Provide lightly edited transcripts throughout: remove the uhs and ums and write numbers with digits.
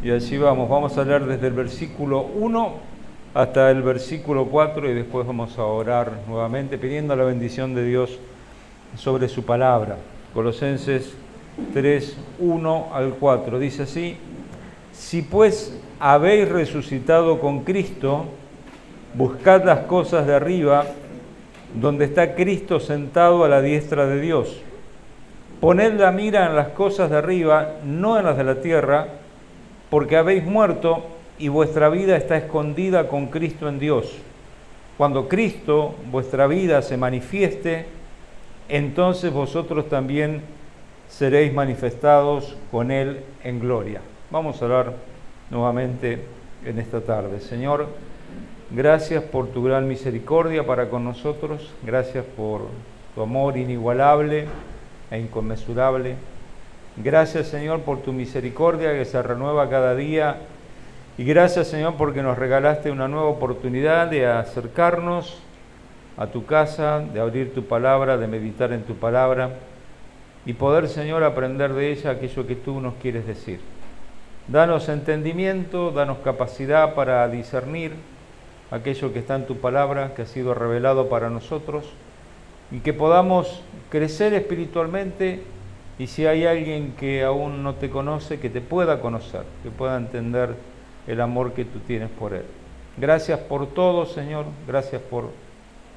Y allí vamos a leer desde el versículo 1 hasta el versículo 4 y después vamos a orar nuevamente pidiendo la bendición de Dios sobre su palabra. Colosenses 3, 1 al 4 dice así: Si pues habéis resucitado con Cristo, buscad las cosas de arriba, donde está Cristo sentado a la diestra de Dios. Poned la mira en las cosas de arriba, no en las de la tierra, porque habéis muerto y vuestra vida está escondida con Cristo en Dios. Cuando Cristo, vuestra vida, se manifieste, entonces vosotros también seréis manifestados con Él en gloria. Vamos a orar nuevamente en esta tarde. Señor, gracias por tu gran misericordia para con nosotros, gracias por tu amor inigualable e inconmensurable. Gracias, Señor, por tu misericordia que se renueva cada día. Y gracias, Señor, porque nos regalaste una nueva oportunidad de acercarnos a tu casa, de abrir tu palabra, de meditar en tu palabra y poder, Señor, aprender de ella aquello que tú nos quieres decir. Danos entendimiento, danos capacidad para discernir aquello que está en tu palabra, que ha sido revelado para nosotros, y que podamos crecer espiritualmente. Y si hay alguien que aún no te conoce, que te pueda conocer, que pueda entender el amor que tú tienes por él. Gracias por todo, Señor. Gracias por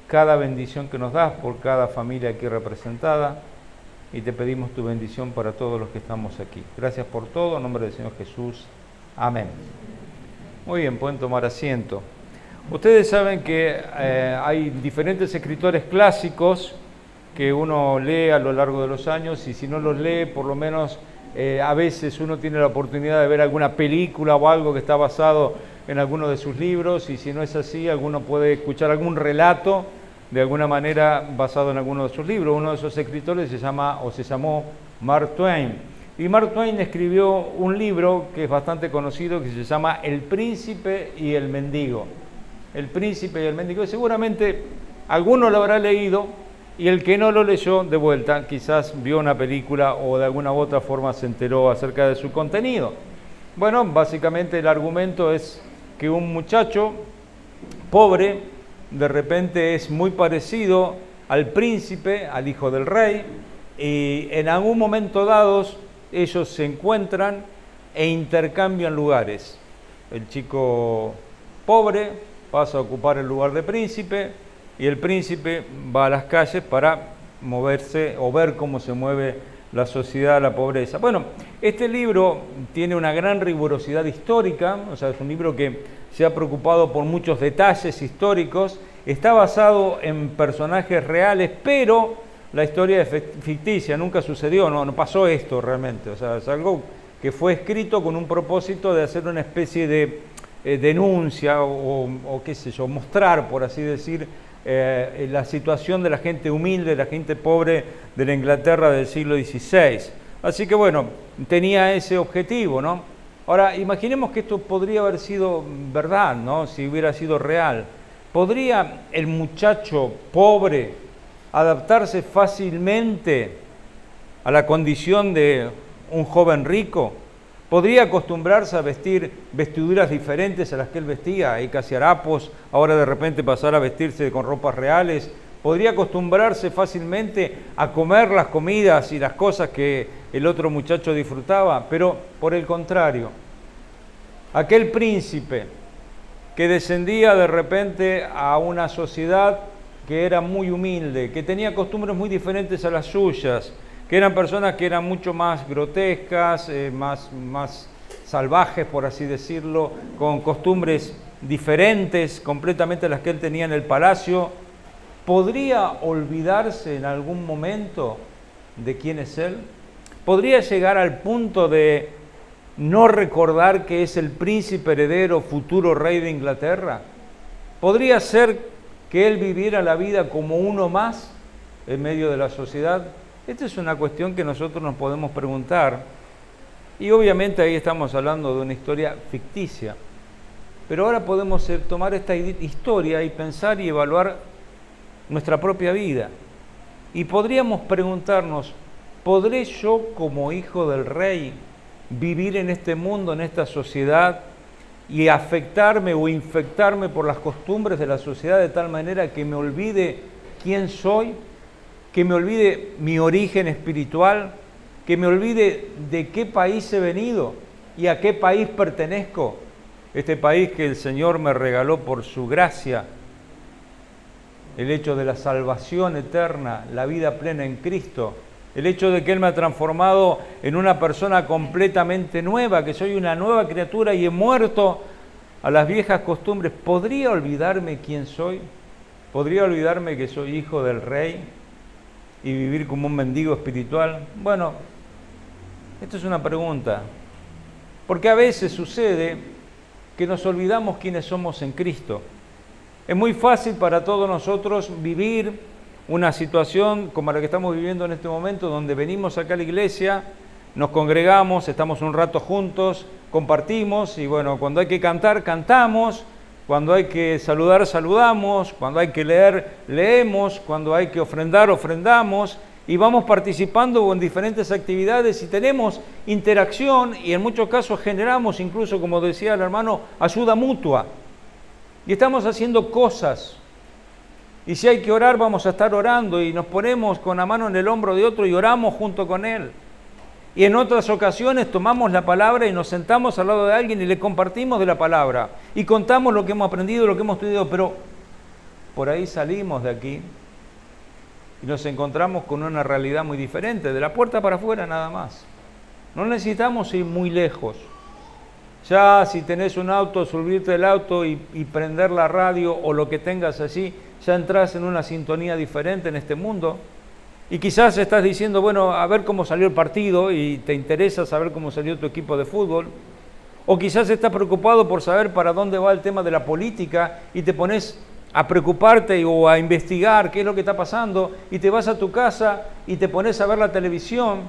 cada bendición que nos das, por cada familia aquí representada. Y te pedimos tu bendición para todos los que estamos aquí. Gracias por todo, en nombre del Señor Jesús. Amén. Muy bien, pueden tomar asiento. Ustedes saben que hay diferentes escritores clásicos que uno lee a lo largo de los años, y si no los lee, por lo menos a veces uno tiene la oportunidad de ver alguna película o algo que está basado en alguno de sus libros, y si no es así, alguno puede escuchar algún relato de alguna manera basado en alguno de sus libros. Uno de esos escritores se llamó Mark Twain, y Mark Twain escribió un libro que es bastante conocido, que se llama El Príncipe y el Mendigo. El Príncipe y el Mendigo, y seguramente alguno lo habrá leído, y el que no lo leyó, de vuelta, quizás vio una película o de alguna u otra forma se enteró acerca de su contenido. Bueno, básicamente el argumento es que un muchacho pobre de repente es muy parecido al príncipe, al hijo del rey, y en algún momento dados ellos se encuentran e intercambian lugares. El chico pobre pasa a ocupar el lugar de príncipe, y el príncipe va a las calles para moverse o ver cómo se mueve la sociedad, la pobreza. Bueno, este libro tiene una gran rigurosidad histórica, o sea, es un libro que se ha preocupado por muchos detalles históricos, está basado en personajes reales, pero la historia es ficticia, nunca sucedió, no pasó esto realmente, o sea, es algo que fue escrito con un propósito de hacer una especie de denuncia o qué sé yo, mostrar, por así decir, la situación de la gente humilde, la gente pobre de la Inglaterra del siglo XVI. Así que bueno, tenía ese objetivo, ¿no? Ahora, imaginemos que esto podría haber sido verdad, ¿no? Si hubiera sido real. ¿Podría el muchacho pobre adaptarse fácilmente a la condición de un joven rico? ¿Podría acostumbrarse a vestir vestiduras diferentes a las que él vestía, y casi harapos, ahora de repente pasar a vestirse con ropas reales? ¿Podría acostumbrarse fácilmente a comer las comidas y las cosas que el otro muchacho disfrutaba? Pero por el contrario, aquel príncipe que descendía de repente a una sociedad que era muy humilde, que tenía costumbres muy diferentes a las suyas, que eran personas que eran mucho más grotescas, más salvajes, por así decirlo, con costumbres diferentes completamente a las que él tenía en el palacio, ¿podría olvidarse en algún momento de quién es él? ¿Podría llegar al punto de no recordar que es el príncipe heredero, futuro rey de Inglaterra? ¿Podría ser que él viviera la vida como uno más en medio de la sociedad? Esta es una cuestión que nosotros nos podemos preguntar, y obviamente ahí estamos hablando de una historia ficticia, pero ahora podemos tomar esta historia y pensar y evaluar nuestra propia vida, y podríamos preguntarnos, ¿podré yo como hijo del rey vivir en este mundo, en esta sociedad, y afectarme o infectarme por las costumbres de la sociedad de tal manera que me olvide quién soy, que me olvide mi origen espiritual, que me olvide de qué país he venido y a qué país pertenezco. Este país que el Señor me regaló por su gracia, el hecho de la salvación eterna, la vida plena en Cristo, el hecho de que Él me ha transformado en una persona completamente nueva, que soy una nueva criatura y he muerto a las viejas costumbres. ¿Podría olvidarme quién soy? ¿Podría olvidarme que soy hijo del Rey y vivir como un mendigo espiritual? Bueno, esto es una pregunta, porque a veces sucede que nos olvidamos quiénes somos en Cristo. Es muy fácil para todos nosotros vivir una situación como la que estamos viviendo en este momento, donde venimos acá a la iglesia, nos congregamos, estamos un rato juntos, compartimos y bueno, cuando hay que cantar, cantamos, cuando hay que saludar, saludamos, cuando hay que leer, leemos, cuando hay que ofrendar, ofrendamos y vamos participando en diferentes actividades y tenemos interacción y en muchos casos generamos incluso, como decía el hermano, ayuda mutua. Y estamos haciendo cosas. Y si hay que orar, vamos a estar orando y nos ponemos con la mano en el hombro de otro y oramos junto con él. Y en otras ocasiones tomamos la palabra y nos sentamos al lado de alguien y le compartimos de la palabra. Y contamos lo que hemos aprendido, lo que hemos estudiado. Pero por ahí salimos de aquí y nos encontramos con una realidad muy diferente, de la puerta para afuera nada más. No necesitamos ir muy lejos. Ya si tenés un auto, subirte del auto y prender la radio o lo que tengas allí, ya entras en una sintonía diferente en este mundo. Y quizás estás diciendo, bueno, a ver cómo salió el partido y te interesa saber cómo salió tu equipo de fútbol. O quizás estás preocupado por saber para dónde va el tema de la política y te pones a preocuparte o a investigar qué es lo que está pasando y te vas a tu casa y te pones a ver la televisión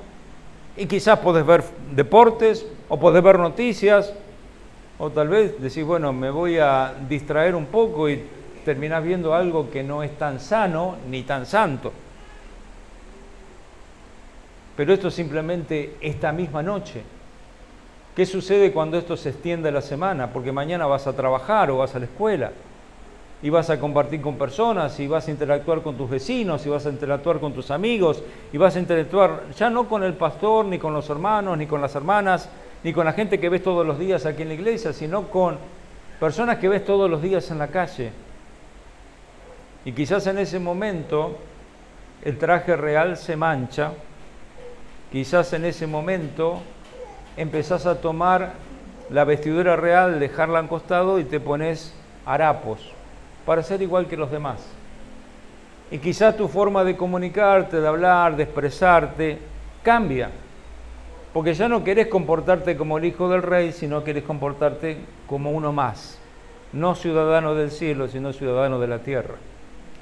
y quizás podés ver deportes o podés ver noticias o tal vez decís, bueno, me voy a distraer un poco y terminás viendo algo que no es tan sano ni tan santo. Pero esto es simplemente esta misma noche. ¿Qué sucede cuando esto se extiende a la semana? Porque mañana vas a trabajar o vas a la escuela y vas a compartir con personas y vas a interactuar con tus vecinos y vas a interactuar con tus amigos y vas a interactuar ya no con el pastor, ni con los hermanos, ni con las hermanas, ni con la gente que ves todos los días aquí en la iglesia, sino con personas que ves todos los días en la calle. Y quizás en ese momento el traje real se mancha, quizás en ese momento empezás a tomar la vestidura real, dejarla a un costado y te pones harapos para ser igual que los demás. Y quizás tu forma de comunicarte, de hablar, de expresarte, cambia. Porque ya no querés comportarte como el hijo del rey, sino querés comportarte como uno más. No ciudadano del cielo, sino ciudadano de la tierra.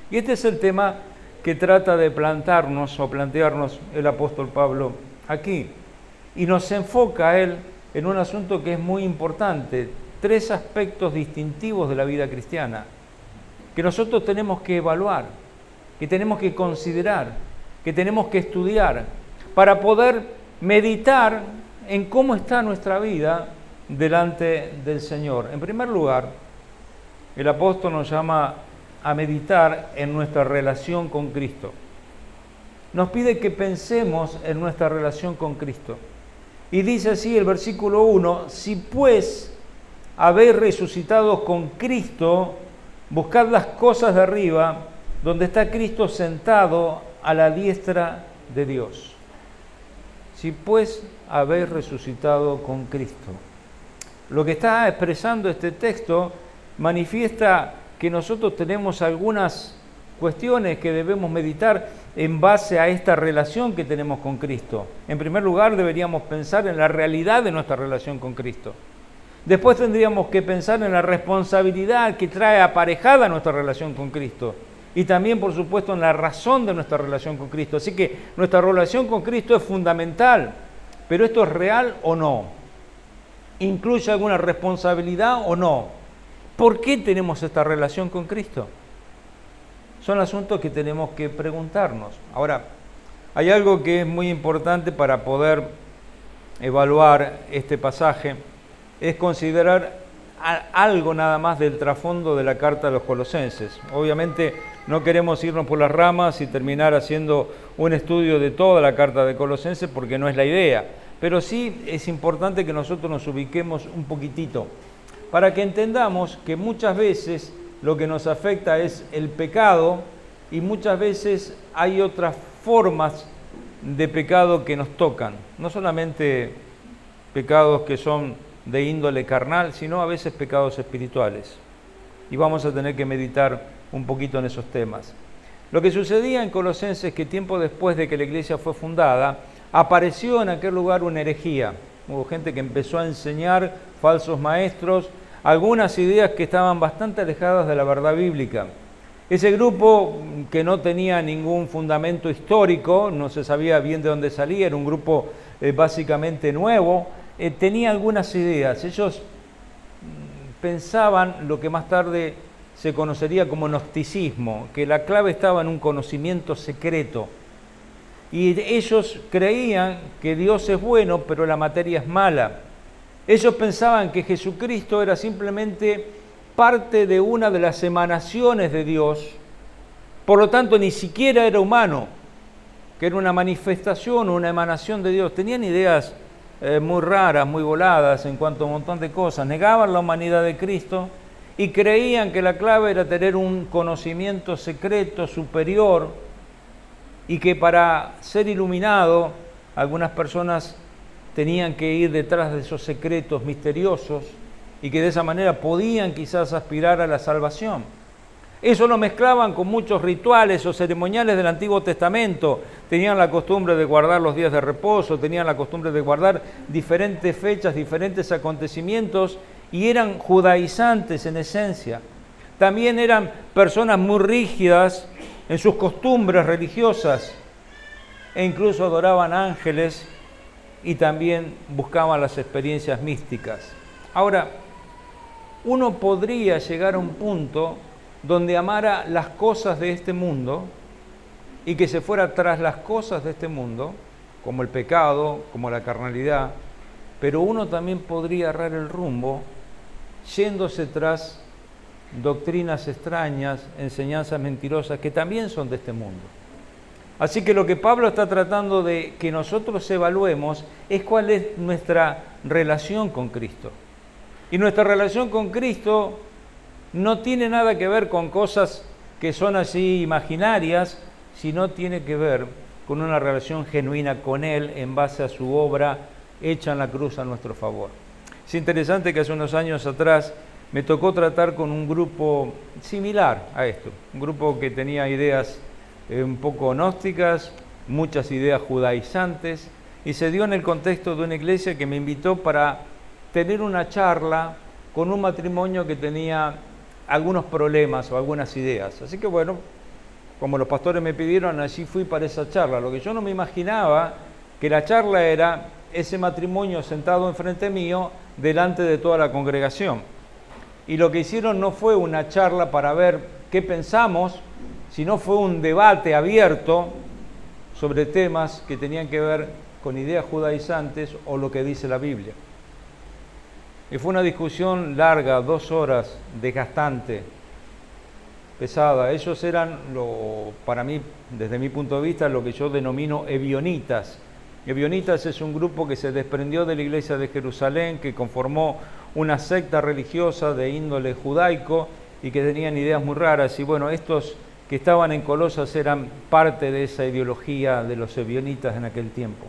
Y este es el tema que trata de plantearnos el apóstol Pablo aquí. Y nos enfoca a él en un asunto que es muy importante, 3 aspectos distintivos de la vida cristiana, que nosotros tenemos que evaluar, que tenemos que considerar, que tenemos que estudiar, para poder meditar en cómo está nuestra vida delante del Señor. En primer lugar, el apóstol nos llama a meditar en nuestra relación con Cristo. Nos pide que pensemos en nuestra relación con Cristo. Y dice así el versículo 1, si pues habéis resucitado con Cristo, buscad las cosas de arriba, donde está Cristo sentado a la diestra de Dios. Si pues habéis resucitado con Cristo. Lo que está expresando este texto manifiesta que nosotros tenemos algunas cuestiones que debemos meditar en base a esta relación que tenemos con Cristo. En primer lugar, deberíamos pensar en la realidad de nuestra relación con Cristo. Después tendríamos que pensar en la responsabilidad que trae aparejada nuestra relación con Cristo. Y también, por supuesto, en la razón de nuestra relación con Cristo. Así que nuestra relación con Cristo es fundamental. Pero ¿esto es real o no? ¿Incluye alguna responsabilidad o no? ¿Por qué tenemos esta relación con Cristo? Son asuntos que tenemos que preguntarnos. Ahora, hay algo que es muy importante para poder evaluar este pasaje es considerar algo nada más del trasfondo de la carta de los Colosenses. Obviamente no queremos irnos por las ramas y terminar haciendo un estudio de toda la carta de Colosenses porque no es la idea, pero sí es importante que nosotros nos ubiquemos un poquitito para que entendamos que muchas veces lo que nos afecta es el pecado y muchas veces hay otras formas de pecado que nos tocan, no solamente pecados que son de índole carnal, sino a veces pecados espirituales. Y vamos a tener que meditar un poquito en esos temas. Lo que sucedía en Colosenses es que tiempo después de que la iglesia fue fundada, apareció en aquel lugar una herejía. Hubo gente que empezó a enseñar, falsos maestros, algunas ideas que estaban bastante alejadas de la verdad bíblica. Ese grupo, que no tenía ningún fundamento histórico, no se sabía bien de dónde salía, era un grupo básicamente nuevo, tenía algunas ideas. Ellos pensaban lo que más tarde se conocería como gnosticismo, que la clave estaba en un conocimiento secreto. Y ellos creían que Dios es bueno, pero la materia es mala. Ellos pensaban que Jesucristo era simplemente parte de una de las emanaciones de Dios, por lo tanto ni siquiera era humano, que era una manifestación o una emanación de Dios. Tenían ideas muy raras, muy voladas en cuanto a un montón de cosas. Negaban la humanidad de Cristo y creían que la clave era tener un conocimiento secreto, superior, y que para ser iluminado algunas personas tenían que ir detrás de esos secretos misteriosos y que de esa manera podían quizás aspirar a la salvación. Eso lo mezclaban con muchos rituales o ceremoniales del Antiguo Testamento. Tenían la costumbre de guardar los días de reposo, tenían la costumbre de guardar diferentes fechas, diferentes acontecimientos, y eran judaizantes en esencia. También eran personas muy rígidas en sus costumbres religiosas e incluso adoraban ángeles y también buscaban las experiencias místicas. Ahora, uno podría llegar a un punto donde amara las cosas de este mundo y que se fuera tras las cosas de este mundo, como el pecado, como la carnalidad, pero uno también podría errar el rumbo yéndose tras doctrinas extrañas, enseñanzas mentirosas que también son de este mundo. Así que lo que Pablo está tratando de que nosotros evaluemos es cuál es nuestra relación con Cristo. Y nuestra relación con Cristo no tiene nada que ver con cosas que son así imaginarias, sino tiene que ver con una relación genuina con Él en base a su obra hecha en la cruz a nuestro favor. Es interesante que hace unos años atrás me tocó tratar con un grupo similar a esto, un grupo que tenía ideas un poco gnósticas, muchas ideas judaizantes, y se dio en el contexto de una iglesia que me invitó para tener una charla con un matrimonio que tenía algunos problemas o algunas ideas. Así que bueno, como los pastores me pidieron, allí fui para esa charla. Lo que yo no me imaginaba, que la charla era ese matrimonio sentado enfrente mío, delante de toda la congregación. Y lo que hicieron no fue una charla para ver qué pensamos, sino fue un debate abierto sobre temas que tenían que ver con ideas judaizantes o lo que dice la Biblia. Y fue una discusión larga, 2 horas, desgastante, pesada. Ellos eran, para mí, desde mi punto de vista, lo que yo denomino ebionitas. Ebionitas es un grupo que se desprendió de la iglesia de Jerusalén, que conformó una secta religiosa de índole judaico y que tenían ideas muy raras. Y bueno, estos que estaban en Colosas eran parte de esa ideología de los ebionitas en aquel tiempo.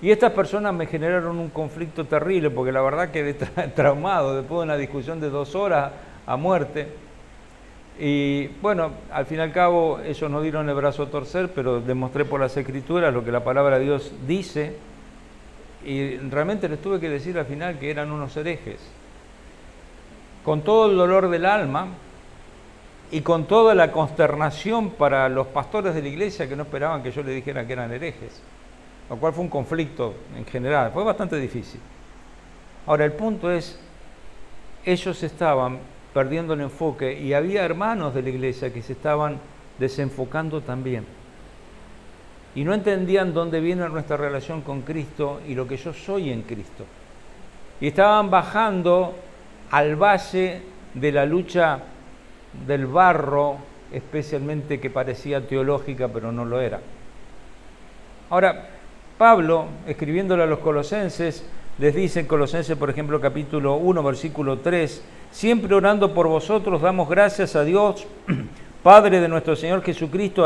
Y estas personas me generaron un conflicto terrible, porque la verdad quedé traumado después de una discusión de 2 horas a muerte. Y bueno, al fin y al cabo ellos no dieron el brazo a torcer, pero demostré por las Escrituras lo que la palabra de Dios dice, y realmente les tuve que decir al final que eran unos herejes. Con todo el dolor del alma y con toda la consternación para los pastores de la iglesia que no esperaban que yo les dijera que eran herejes, lo cual fue un conflicto en general, fue bastante difícil. Ahora, el punto es, ellos estaban perdiendo el enfoque y había hermanos de la iglesia que se estaban desenfocando también. y no entendían dónde viene nuestra relación con Cristo y lo que yo soy en Cristo. Y estaban bajando al valle de la lucha del barro, especialmente que parecía teológica, pero no lo era. Ahora, Pablo, escribiéndole a los colosenses, les dice en Colosenses, por ejemplo, capítulo 1, versículo 3, siempre orando por vosotros, damos gracias a Dios, Padre de nuestro Señor Jesucristo,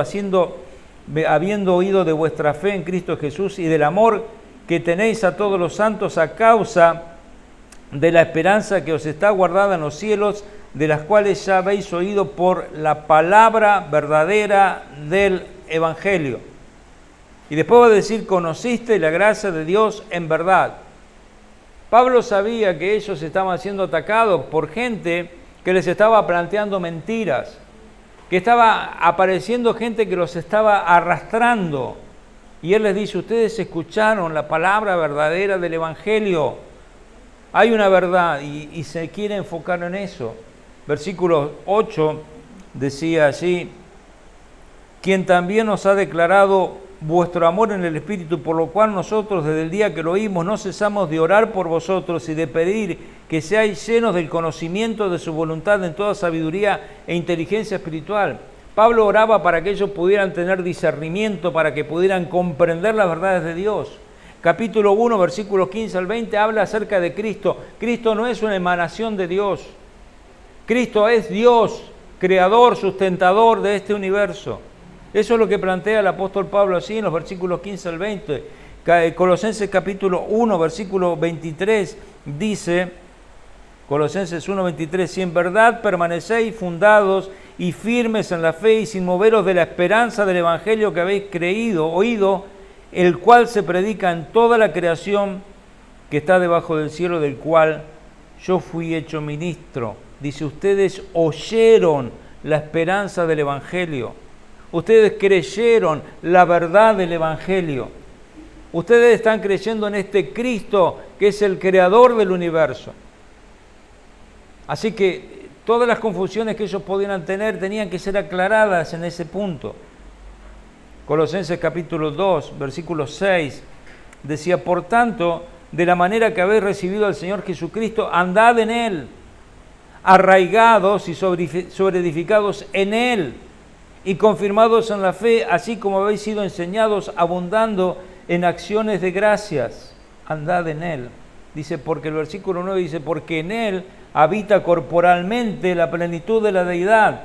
habiendo oído de vuestra fe en Cristo Jesús y del amor que tenéis a todos los santos a causa de la esperanza que os está guardada en los cielos, de las cuales ya habéis oído por la palabra verdadera del Evangelio. Y después va a decir, conociste la gracia de Dios en verdad. Pablo sabía que ellos estaban siendo atacados por gente que les estaba planteando mentiras, que estaba apareciendo gente que los estaba arrastrando. Y él les dice, ustedes escucharon la palabra verdadera del Evangelio. Hay una verdad y se quiere enfocar en eso. Versículo 8 decía allí, quien también nos ha declarado vuestro amor en el Espíritu, por lo cual nosotros desde el día que lo oímos no cesamos de orar por vosotros y de pedir que seáis llenos del conocimiento de su voluntad en toda sabiduría e inteligencia espiritual. Pablo oraba para que ellos pudieran tener discernimiento, para que pudieran comprender las verdades de Dios. Capítulo 1, versículos 15 al 20, habla acerca de Cristo. Cristo no es una emanación de Dios. Cristo es Dios, creador, sustentador de este universo. Eso es lo que plantea el apóstol Pablo así en los versículos 15 al 20. Colosenses capítulo 1, versículo 23, dice, Colosenses 1, 23, si en verdad permanecéis fundados y firmes en la fe y sin moveros de la esperanza del Evangelio que habéis oído, el cual se predica en toda la creación que está debajo del cielo, del cual yo fui hecho ministro. Dice, ustedes oyeron la esperanza del Evangelio. Ustedes creyeron la verdad del Evangelio. Ustedes están creyendo en este Cristo que es el creador del universo. Así que todas las confusiones que ellos podían tener tenían que ser aclaradas en ese punto. Colosenses capítulo 2, versículo 6, decía, por tanto, de la manera que habéis recibido al Señor Jesucristo, andad en Él, arraigados y sobreedificados en Él, y confirmados en la fe, así como habéis sido enseñados, abundando en acciones de gracias. Andad en Él. Dice, porque el versículo 9 dice, porque en Él habita corporalmente la plenitud de la deidad.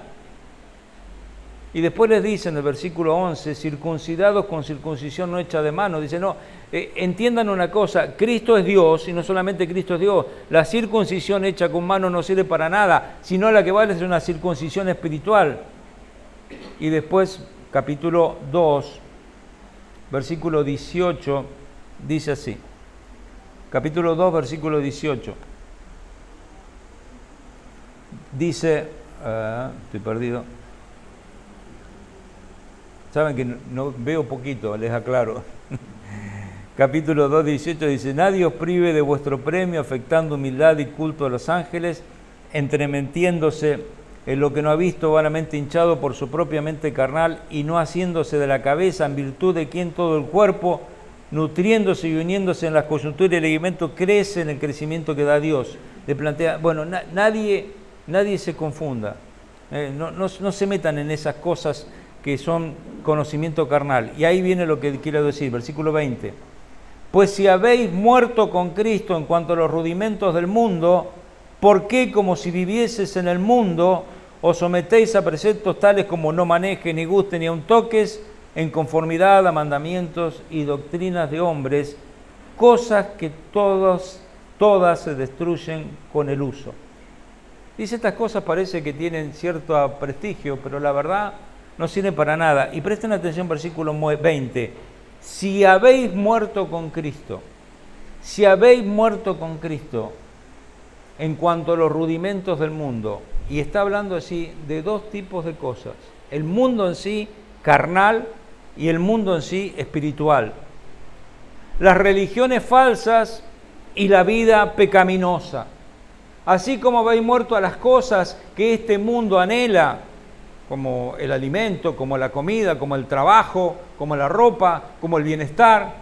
Y después les dice en el versículo 11, circuncidados con circuncisión no hecha de mano. Dice, no, entiendan una cosa, Cristo es Dios, y no solamente Cristo es Dios. La circuncisión hecha con mano no sirve para nada, sino la que vale es una circuncisión espiritual. Y después, capítulo 2, versículo 18, dice así. Capítulo 2, versículo 18. Dice, estoy perdido. Saben que no veo poquito, les aclaro. Capítulo 2, 18 dice, nadie os prive de vuestro premio, afectando humildad y culto a los ángeles, entremetiéndose en lo que no ha visto, vanamente hinchado por su propia mente carnal, y no haciéndose de la cabeza, en virtud de quien todo el cuerpo, nutriéndose y uniéndose en las coyunturas y el alimento, crece en el crecimiento que da Dios. Le plantea, bueno, nadie se confunda, no se metan en esas cosas que son conocimiento carnal. Y ahí viene lo que quiero decir, versículo 20. Pues si habéis muerto con Cristo en cuanto a los rudimentos del mundo, ¿por qué, como si vivieses en el mundo, os sometéis a preceptos tales como no manejes, ni gustes, ni aun toques, en conformidad a mandamientos y doctrinas de hombres, cosas que todas se destruyen con el uso? Dice, estas cosas parece que tienen cierto prestigio, pero la verdad no sirven para nada. Y presten atención, versículo 20. Si habéis muerto con Cristo, si habéis muerto con Cristo en cuanto a los rudimentos del mundo, y está hablando así de dos tipos de cosas, el mundo en sí carnal y el mundo en sí espiritual, las religiones falsas y la vida pecaminosa. Así como habéis muerto a las cosas que este mundo anhela, como el alimento, como la comida, como el trabajo, como la ropa, como el bienestar.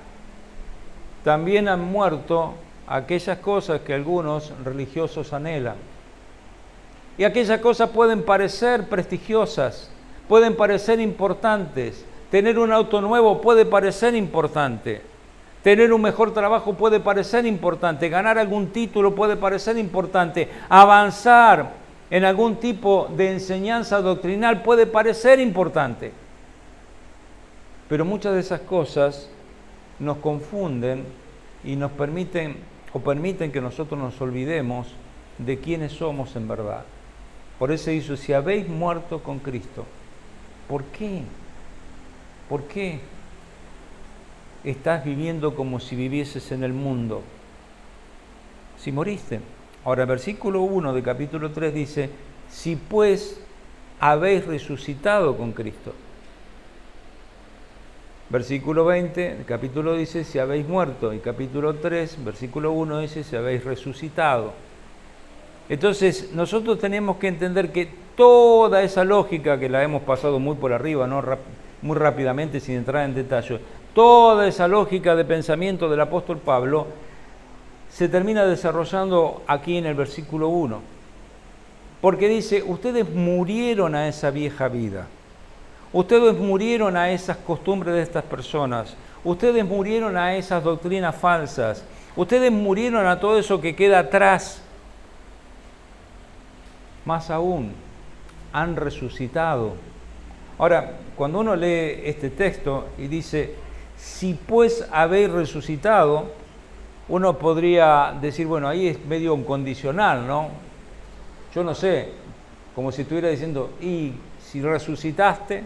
También han muerto aquellas cosas que algunos religiosos anhelan. Y aquellas cosas pueden parecer prestigiosas, pueden parecer importantes. Tener un auto nuevo puede parecer importante. Tener un mejor trabajo puede parecer importante. Ganar algún título puede parecer importante. Avanzar en algún tipo de enseñanza doctrinal puede parecer importante. Pero muchas de esas cosas nos confunden y nos permiten que nosotros nos olvidemos de quiénes somos en verdad. Por eso dice, si habéis muerto con Cristo, ¿por qué? ¿Por qué estás viviendo como si vivieses en el mundo? Si moriste. Ahora, el versículo 1 de capítulo 3 dice, si pues habéis resucitado con Cristo. Versículo 20, el capítulo dice, si habéis muerto. Y capítulo 3, versículo 1 dice, si habéis resucitado. Entonces, nosotros tenemos que entender que toda esa lógica, que la hemos pasado muy por arriba, ¿no? Muy rápidamente, sin entrar en detalle, toda esa lógica de pensamiento del apóstol Pablo se termina desarrollando aquí en el versículo 1. Porque dice, ustedes murieron a esa vieja vida. Ustedes murieron a esas costumbres de estas personas. Ustedes murieron a esas doctrinas falsas. Ustedes murieron a todo eso que queda atrás. Más aún, han resucitado. Ahora, cuando uno lee este texto y dice, si pues habéis resucitado, uno podría decir, bueno, ahí es medio un condicional, ¿no? Yo no sé, como si estuviera diciendo, y si resucitaste,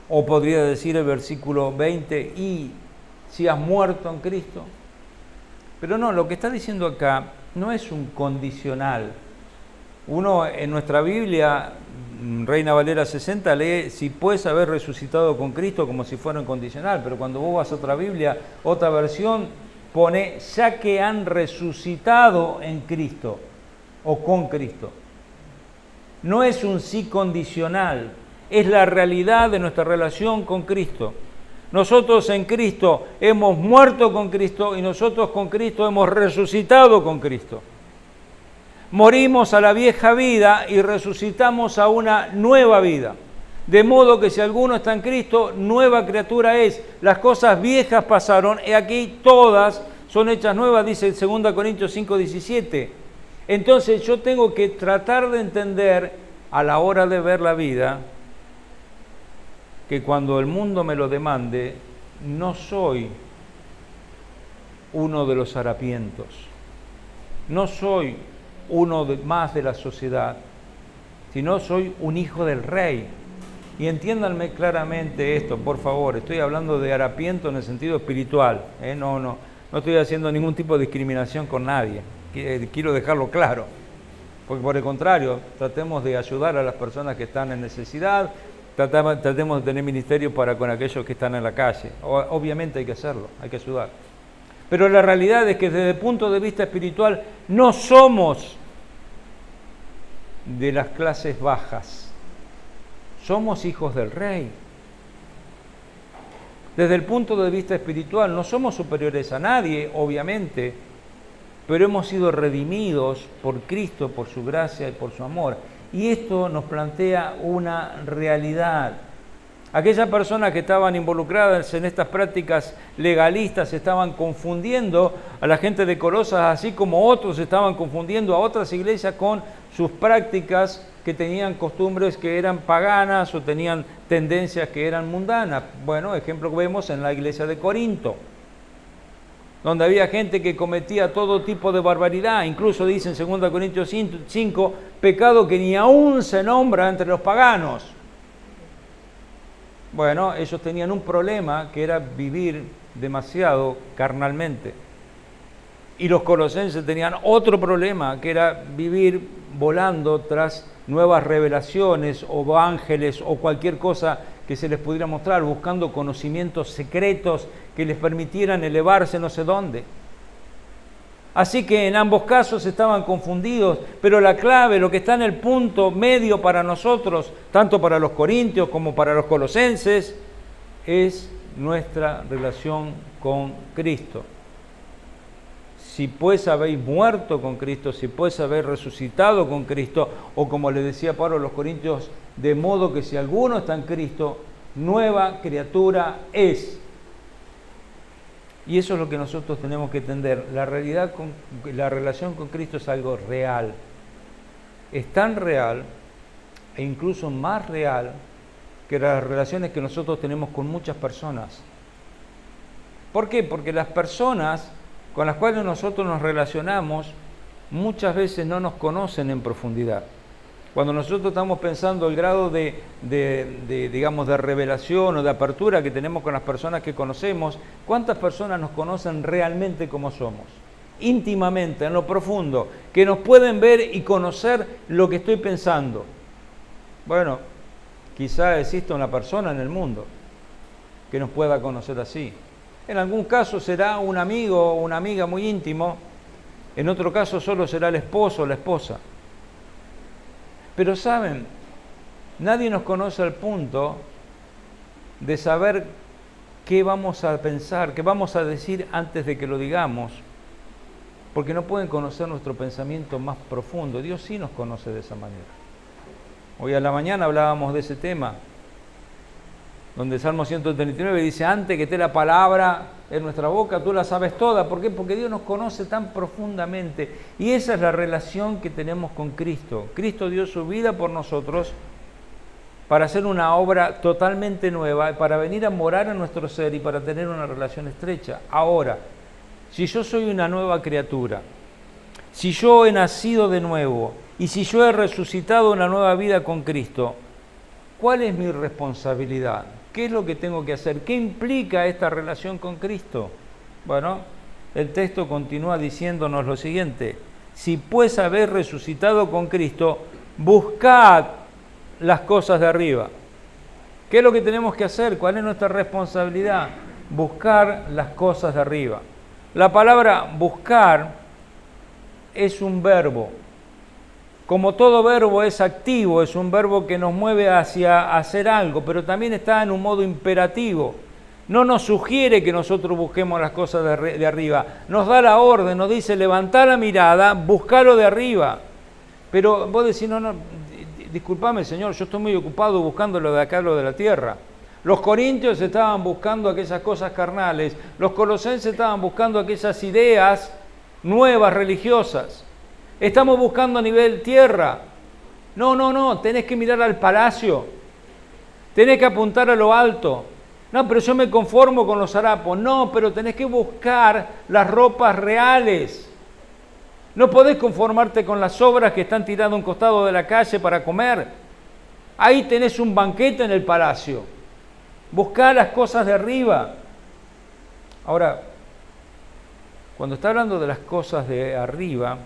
o podría decir el versículo 20, y si has muerto en Cristo. Pero no, lo que está diciendo acá no es un condicional. Uno en nuestra Biblia, Reina Valera 60, lee, si puedes haber resucitado con Cristo, como si fuera un condicional, pero cuando vos vas a otra Biblia, otra versión, pone, ya que han resucitado en Cristo, o con Cristo. No es un sí condicional, es la realidad de nuestra relación con Cristo. Nosotros en Cristo hemos muerto con Cristo y nosotros con Cristo hemos resucitado con Cristo. Morimos a la vieja vida y resucitamos a una nueva vida. De modo que si alguno está en Cristo, nueva criatura es. Las cosas viejas pasaron y aquí todas son hechas nuevas, dice 2 Corintios 5:17. Entonces yo tengo que tratar de entender a la hora de ver la vida que cuando el mundo me lo demande, no soy uno de los harapientos. No soy uno más de la sociedad, sino soy un hijo del Rey. Y entiéndanme claramente esto, por favor. Estoy hablando de harapiento en el sentido espiritual. No estoy haciendo ningún tipo de discriminación con nadie. Quiero dejarlo claro. Porque por el contrario, tratemos de ayudar a las personas que están en necesidad, tratemos de tener ministerio para con aquellos que están en la calle. Obviamente hay que hacerlo, hay que ayudar. Pero la realidad es que desde el punto de vista espiritual no somos de las clases bajas. Somos hijos del Rey. Desde el punto de vista espiritual no somos superiores a nadie, obviamente, pero hemos sido redimidos por Cristo, por su gracia y por su amor. Y esto nos plantea una realidad. Aquellas personas que estaban involucradas en estas prácticas legalistas estaban confundiendo a la gente de Colosas, así como otros estaban confundiendo a otras iglesias con sus prácticas que tenían costumbres que eran paganas o tenían tendencias que eran mundanas. Bueno, ejemplo que vemos en la iglesia de Corinto, donde había gente que cometía todo tipo de barbaridad, incluso dice en 2 Corintios 5, pecado que ni aún se nombra entre los paganos. Bueno, ellos tenían un problema que era vivir demasiado carnalmente. Y los colosenses tenían otro problema que era vivir volando tras nuevas revelaciones o ángeles o cualquier cosa que se les pudiera mostrar, buscando conocimientos secretos que les permitieran elevarse no sé dónde. Así que en ambos casos estaban confundidos, pero la clave, lo que está en el punto medio para nosotros, tanto para los corintios como para los colosenses, es nuestra relación con Cristo. Si pues habéis muerto con Cristo, si pues habéis resucitado con Cristo, o como le decía Pablo a los corintios, de modo que si alguno está en Cristo, nueva criatura es. Y eso es lo que nosotros tenemos que entender. La relación con Cristo es algo real. Es tan real e incluso más real que las relaciones que nosotros tenemos con muchas personas. ¿Por qué? Porque las personas con las cuales nosotros nos relacionamos muchas veces no nos conocen en profundidad. Cuando nosotros estamos pensando el grado digamos, de revelación o de apertura que tenemos con las personas que conocemos, ¿cuántas personas nos conocen realmente como somos? Íntimamente, en lo profundo, que nos pueden ver y conocer lo que estoy pensando. Bueno, quizá exista una persona en el mundo que nos pueda conocer así. En algún caso será un amigo o una amiga muy íntimo, en otro caso solo será el esposo o la esposa. Pero saben, nadie nos conoce al punto de saber qué vamos a pensar, qué vamos a decir antes de que lo digamos, porque no pueden conocer nuestro pensamiento más profundo. Dios sí nos conoce de esa manera. Hoy a la mañana hablábamos de ese tema, donde el Salmo 139 dice, antes que esté la palabra en nuestra boca, tú la sabes toda. ¿Por qué? Porque Dios nos conoce tan profundamente. Y esa es la relación que tenemos con Cristo. Cristo dio su vida por nosotros para hacer una obra totalmente nueva, para venir a morar en nuestro ser y para tener una relación estrecha. Ahora, si yo soy una nueva criatura, si yo he nacido de nuevo y si yo he resucitado una nueva vida con Cristo, ¿cuál es mi responsabilidad? ¿Qué es lo que tengo que hacer? ¿Qué implica esta relación con Cristo? Bueno, el texto continúa diciéndonos lo siguiente. Si pues habéis resucitado con Cristo, buscad las cosas de arriba. ¿Qué es lo que tenemos que hacer? ¿Cuál es nuestra responsabilidad? Buscar las cosas de arriba. La palabra buscar es un verbo. Como todo verbo es activo, es un verbo que nos mueve hacia hacer algo, pero también está en un modo imperativo. No nos sugiere que nosotros busquemos las cosas de arriba. Nos da la orden, nos dice, levantá la mirada, buscalo de arriba. Pero vos decís, no, disculpame Señor, yo estoy muy ocupado buscando lo de acá, lo de la tierra. Los corintios estaban buscando aquellas cosas carnales, los colosenses estaban buscando aquellas ideas nuevas, religiosas. Estamos buscando a nivel tierra. No, tenés que mirar al palacio. Tenés que apuntar a lo alto. No, pero yo me conformo con los harapos. No, pero tenés que buscar las ropas reales. No podés conformarte con las sobras que están tiradas a un costado de la calle para comer. Ahí tenés un banquete en el palacio. Buscá las cosas de arriba. Ahora, cuando está hablando de las cosas de arriba,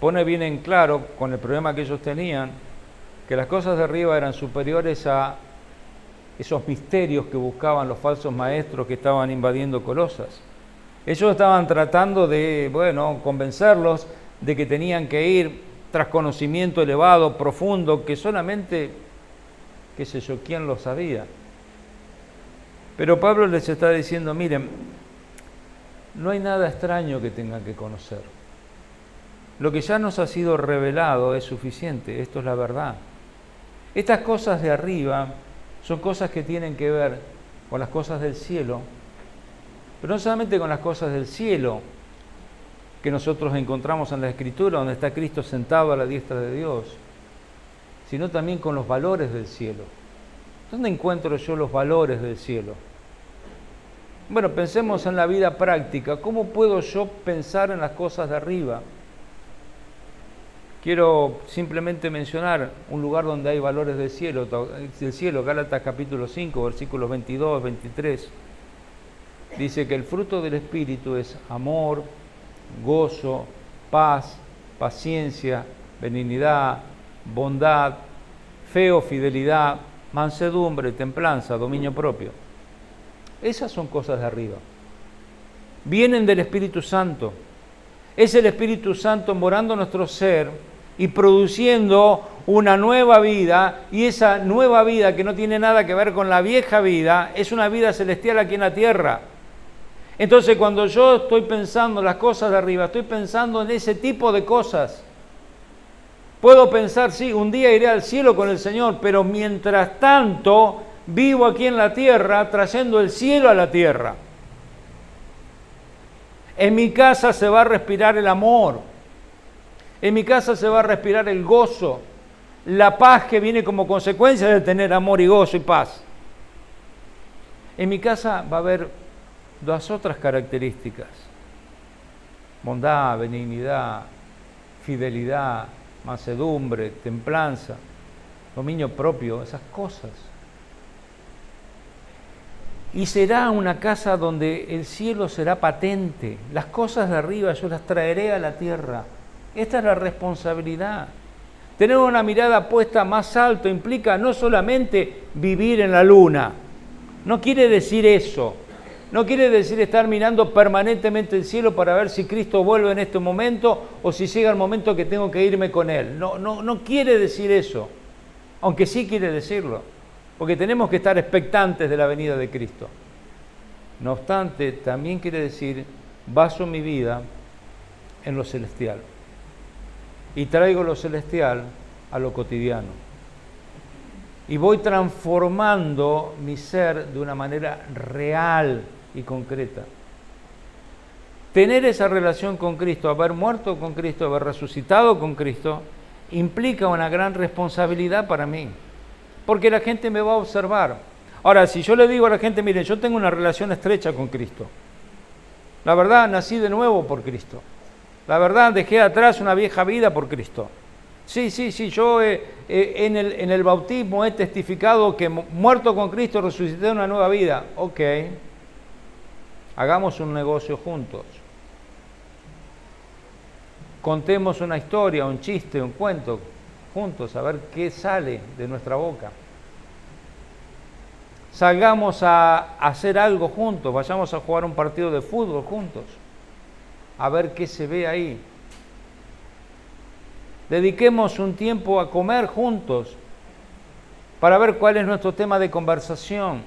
pone bien en claro, con el problema que ellos tenían, que las cosas de arriba eran superiores a esos misterios que buscaban los falsos maestros que estaban invadiendo Colosas. Ellos estaban tratando de, convencerlos de que tenían que ir tras conocimiento elevado, profundo, que solamente, qué sé yo, quién lo sabía. Pero Pablo les está diciendo, miren, no hay nada extraño que tengan que conocer. Lo que ya nos ha sido revelado es suficiente, esto es la verdad. Estas cosas de arriba son cosas que tienen que ver con las cosas del cielo, pero no solamente con las cosas del cielo que nosotros encontramos en la Escritura, donde está Cristo sentado a la diestra de Dios, sino también con los valores del cielo. ¿Dónde encuentro yo los valores del cielo? Bueno, pensemos en la vida práctica. ¿Cómo puedo yo pensar en las cosas de arriba? Quiero simplemente mencionar un lugar donde hay valores del cielo, Gálatas capítulo 5, versículos 22, 23. Dice que el fruto del Espíritu es amor, gozo, paz, paciencia, benignidad, bondad, fe o fidelidad, mansedumbre, templanza, dominio propio. Esas son cosas de arriba. Vienen del Espíritu Santo. Es el Espíritu Santo morando en nuestro ser y produciendo una nueva vida, y esa nueva vida que no tiene nada que ver con la vieja vida, es una vida celestial aquí en la tierra. Entonces cuando yo estoy pensando en las cosas de arriba, estoy pensando en ese tipo de cosas. Puedo pensar, sí, un día iré al cielo con el Señor, pero mientras tanto vivo aquí en la tierra trayendo el cielo a la tierra. En mi casa se va a respirar el amor, en mi casa se va a respirar el gozo, la paz que viene como consecuencia de tener amor y gozo y paz. En mi casa va a haber dos otras características: bondad, benignidad, fidelidad, mansedumbre, templanza, dominio propio, esas cosas. Y será una casa donde el cielo será patente. Las cosas de arriba yo las traeré a la tierra. Esta es la responsabilidad. Tener una mirada puesta más alto implica no solamente vivir en la luna. No quiere decir eso. No quiere decir estar mirando permanentemente el cielo para ver si Cristo vuelve en este momento o si llega el momento que tengo que irme con Él. No quiere decir eso, aunque sí quiere decirlo, porque tenemos que estar expectantes de la venida de Cristo. No obstante, también quiere decir, baso mi vida en lo celestial y traigo lo celestial a lo cotidiano. Y voy transformando mi ser de una manera real y concreta. Tener esa relación con Cristo, haber muerto con Cristo, haber resucitado con Cristo, implica una gran responsabilidad para mí, porque la gente me va a observar. Ahora, si yo le digo a la gente, miren, yo tengo una relación estrecha con Cristo, la verdad, nací de nuevo por Cristo, la verdad, dejé atrás una vieja vida por Cristo. Sí, yo en el bautismo he testificado que muerto con Cristo resucité una nueva vida. Ok, hagamos un negocio juntos. Contemos una historia, un chiste, un cuento juntos, a ver qué sale de nuestra boca. Salgamos a hacer algo juntos, vayamos a jugar un partido de fútbol juntos, a ver qué se ve ahí. Dediquemos un tiempo a comer juntos para ver cuál es nuestro tema de conversación.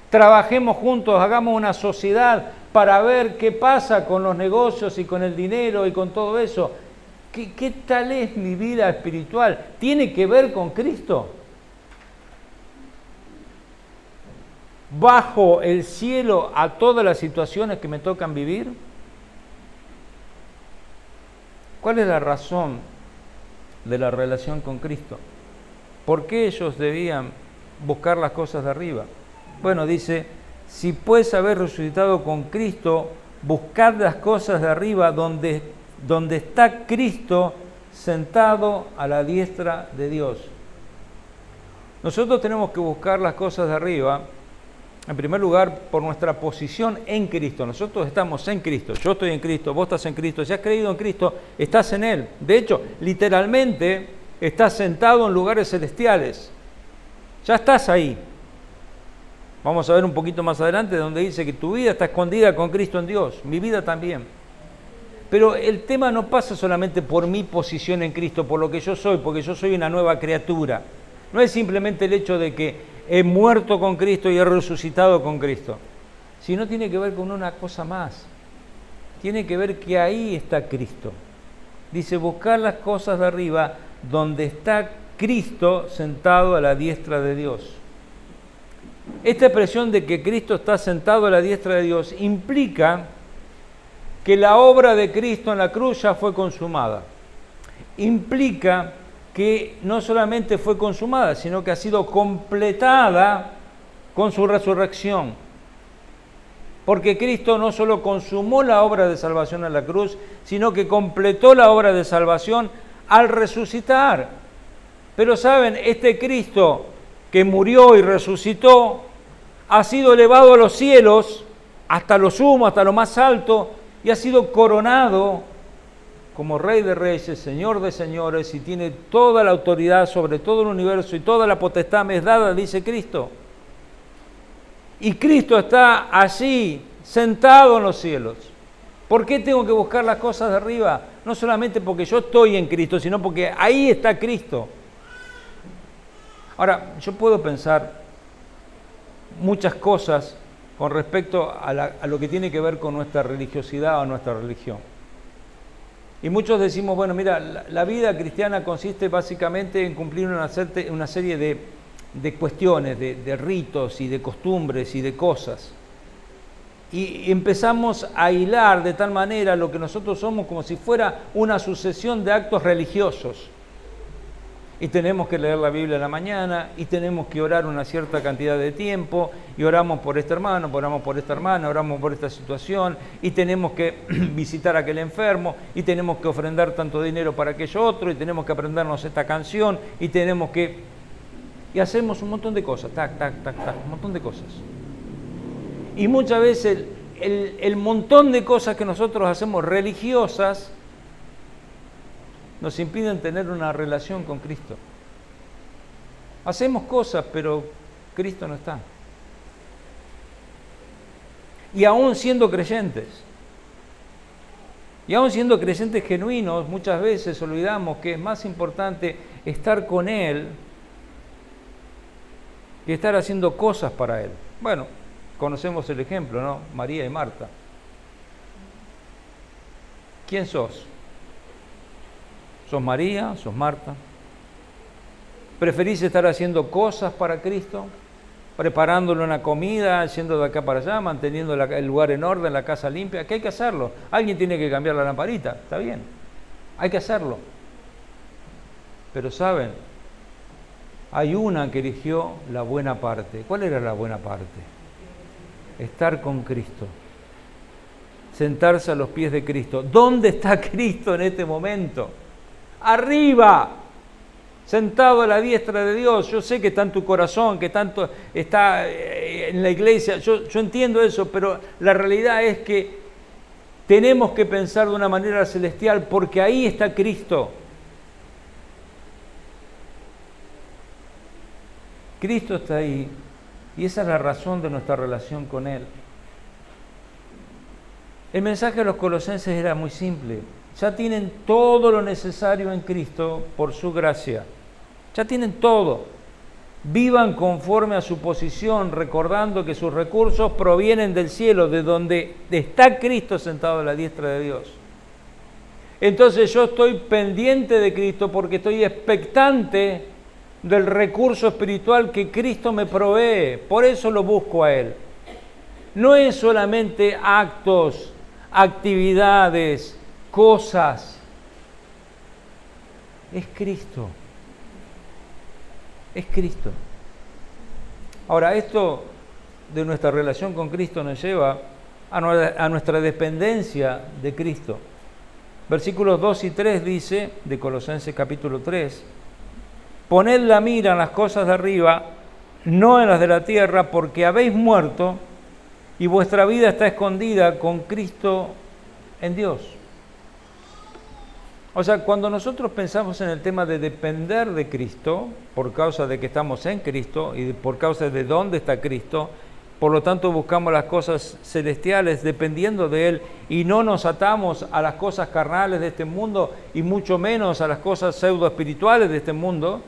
Trabajemos juntos, hagamos una sociedad para ver qué pasa con los negocios y con el dinero y con todo eso. ¿Qué tal es mi vida espiritual? ¿Tiene que ver con Cristo? ¿Bajo el cielo a todas las situaciones que me tocan vivir? ¿Cuál es la razón de la relación con Cristo? ¿Por qué ellos debían buscar las cosas de arriba? Bueno, dice, si pues habéis resucitado con Cristo, buscad las cosas de arriba donde está Cristo sentado a la diestra de Dios. Nosotros tenemos que buscar las cosas de arriba, en primer lugar, por nuestra posición en Cristo. Nosotros estamos en Cristo, yo estoy en Cristo, vos estás en Cristo, si has creído en Cristo, estás en Él. De hecho, literalmente, estás sentado en lugares celestiales. Ya estás ahí. Vamos a ver un poquito más adelante donde dice que tu vida está escondida con Cristo en Dios, mi vida también. Pero el tema no pasa solamente por mi posición en Cristo, por lo que yo soy, porque yo soy una nueva criatura. No es simplemente el hecho de que he muerto con Cristo y he resucitado con Cristo, sino tiene que ver con una cosa más. Tiene que ver que ahí está Cristo. Dice, buscar las cosas de arriba donde está Cristo sentado a la diestra de Dios. Esta expresión de que Cristo está sentado a la diestra de Dios implica que la obra de Cristo en la cruz ya fue consumada. Implica que no solamente fue consumada, sino que ha sido completada con su resurrección. Porque Cristo no solo consumó la obra de salvación en la cruz, sino que completó la obra de salvación al resucitar. Pero saben, este Cristo que murió y resucitó, ha sido elevado a los cielos, hasta lo sumo, hasta lo más alto, y ha sido coronado como Rey de Reyes, Señor de Señores, y tiene toda la autoridad sobre todo el universo y toda la potestad me es dada, dice Cristo. Y Cristo está allí, sentado en los cielos. ¿Por qué tengo que buscar las cosas de arriba? No solamente porque yo estoy en Cristo, sino porque ahí está Cristo. Ahora, yo puedo pensar muchas cosas con respecto a lo que tiene que ver con nuestra religiosidad o nuestra religión. Y muchos decimos, bueno, mira, la vida cristiana consiste básicamente en cumplir una serie de cuestiones, de ritos y de costumbres y de cosas. Y empezamos a hilar de tal manera lo que nosotros somos como si fuera una sucesión de actos religiosos. Y tenemos que leer la Biblia en la mañana, y tenemos que orar una cierta cantidad de tiempo, y oramos por este hermano, oramos por esta hermana, oramos por esta situación, y tenemos que visitar a aquel enfermo, y tenemos que ofrendar tanto dinero para aquello otro, y tenemos que aprendernos esta canción, y tenemos que... Y hacemos un montón de cosas, tac, tac, tac, tac, un montón de cosas. Y muchas veces el montón de cosas que nosotros hacemos religiosas nos impiden tener una relación con Cristo. Hacemos cosas, pero Cristo no está. Y aún siendo creyentes genuinos, muchas veces olvidamos que es más importante estar con Él que estar haciendo cosas para Él. Bueno, conocemos el ejemplo, ¿no? María y Marta. ¿Quién sos? ¿Sos María? ¿Sos Marta? ¿Preferís estar haciendo cosas para Cristo? Preparándole una comida, yendo de acá para allá, manteniendo el lugar en orden, la casa limpia. ¿Qué hay que hacerlo? Alguien tiene que cambiar la lamparita, está bien. Hay que hacerlo. Pero ¿saben? Hay una que eligió la buena parte. ¿Cuál era la buena parte? Estar con Cristo. Sentarse a los pies de Cristo. ¿Dónde está Cristo en este momento? Arriba, sentado a la diestra de Dios. Yo sé que está en tu corazón, que tanto está en la iglesia, yo entiendo eso, pero la realidad es que tenemos que pensar de una manera celestial porque ahí está Cristo. Cristo está ahí y esa es la razón de nuestra relación con Él. El mensaje de los colosenses era muy simple. Ya tienen todo lo necesario en Cristo por su gracia. Ya tienen todo. Vivan conforme a su posición, recordando que sus recursos provienen del cielo, de donde está Cristo sentado a la diestra de Dios. Entonces yo estoy pendiente de Cristo porque estoy expectante del recurso espiritual que Cristo me provee. Por eso lo busco a Él. No es solamente actos, actividades, cosas. Es Cristo. Es Cristo. Ahora, esto de nuestra relación con Cristo nos lleva a nuestra dependencia de Cristo. Versículos 2 y 3 dice, de Colosenses capítulo 3, poned la mira en las cosas de arriba, no en las de la tierra, porque habéis muerto y vuestra vida está escondida con Cristo en Dios. O sea, cuando nosotros pensamos en el tema de depender de Cristo, por causa de que estamos en Cristo y por causa de dónde está Cristo, por lo tanto buscamos las cosas celestiales dependiendo de Él y no nos atamos a las cosas carnales de este mundo y mucho menos a las cosas pseudo espirituales de este mundo,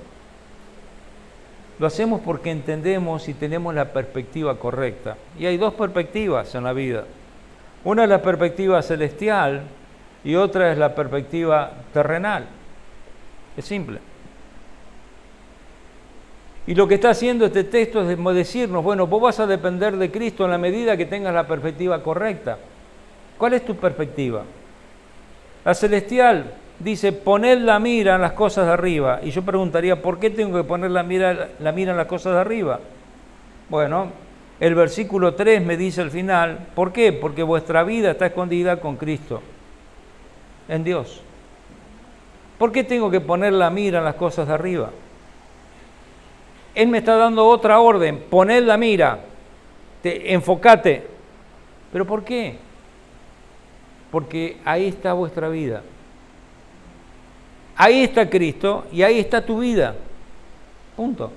lo hacemos porque entendemos y tenemos la perspectiva correcta. Y hay dos perspectivas en la vida. Una es la perspectiva celestial y otra es la perspectiva terrenal. Es simple. Y lo que está haciendo este texto es decirnos, bueno, vos vas a depender de Cristo en la medida que tengas la perspectiva correcta. ¿Cuál es tu perspectiva? La celestial dice, poned la mira en las cosas de arriba. Y yo preguntaría, ¿por qué tengo que poner la mira en las cosas de arriba? Bueno, el versículo 3 me dice al final, ¿por qué? Porque vuestra vida está escondida con Cristo, en Dios. ¿Por qué tengo que poner la mira en las cosas de arriba? Él me está dando otra orden, poned la mira, enfocate. ¿Pero por qué? Porque ahí está vuestra vida. Ahí está Cristo y ahí está tu vida. Punto.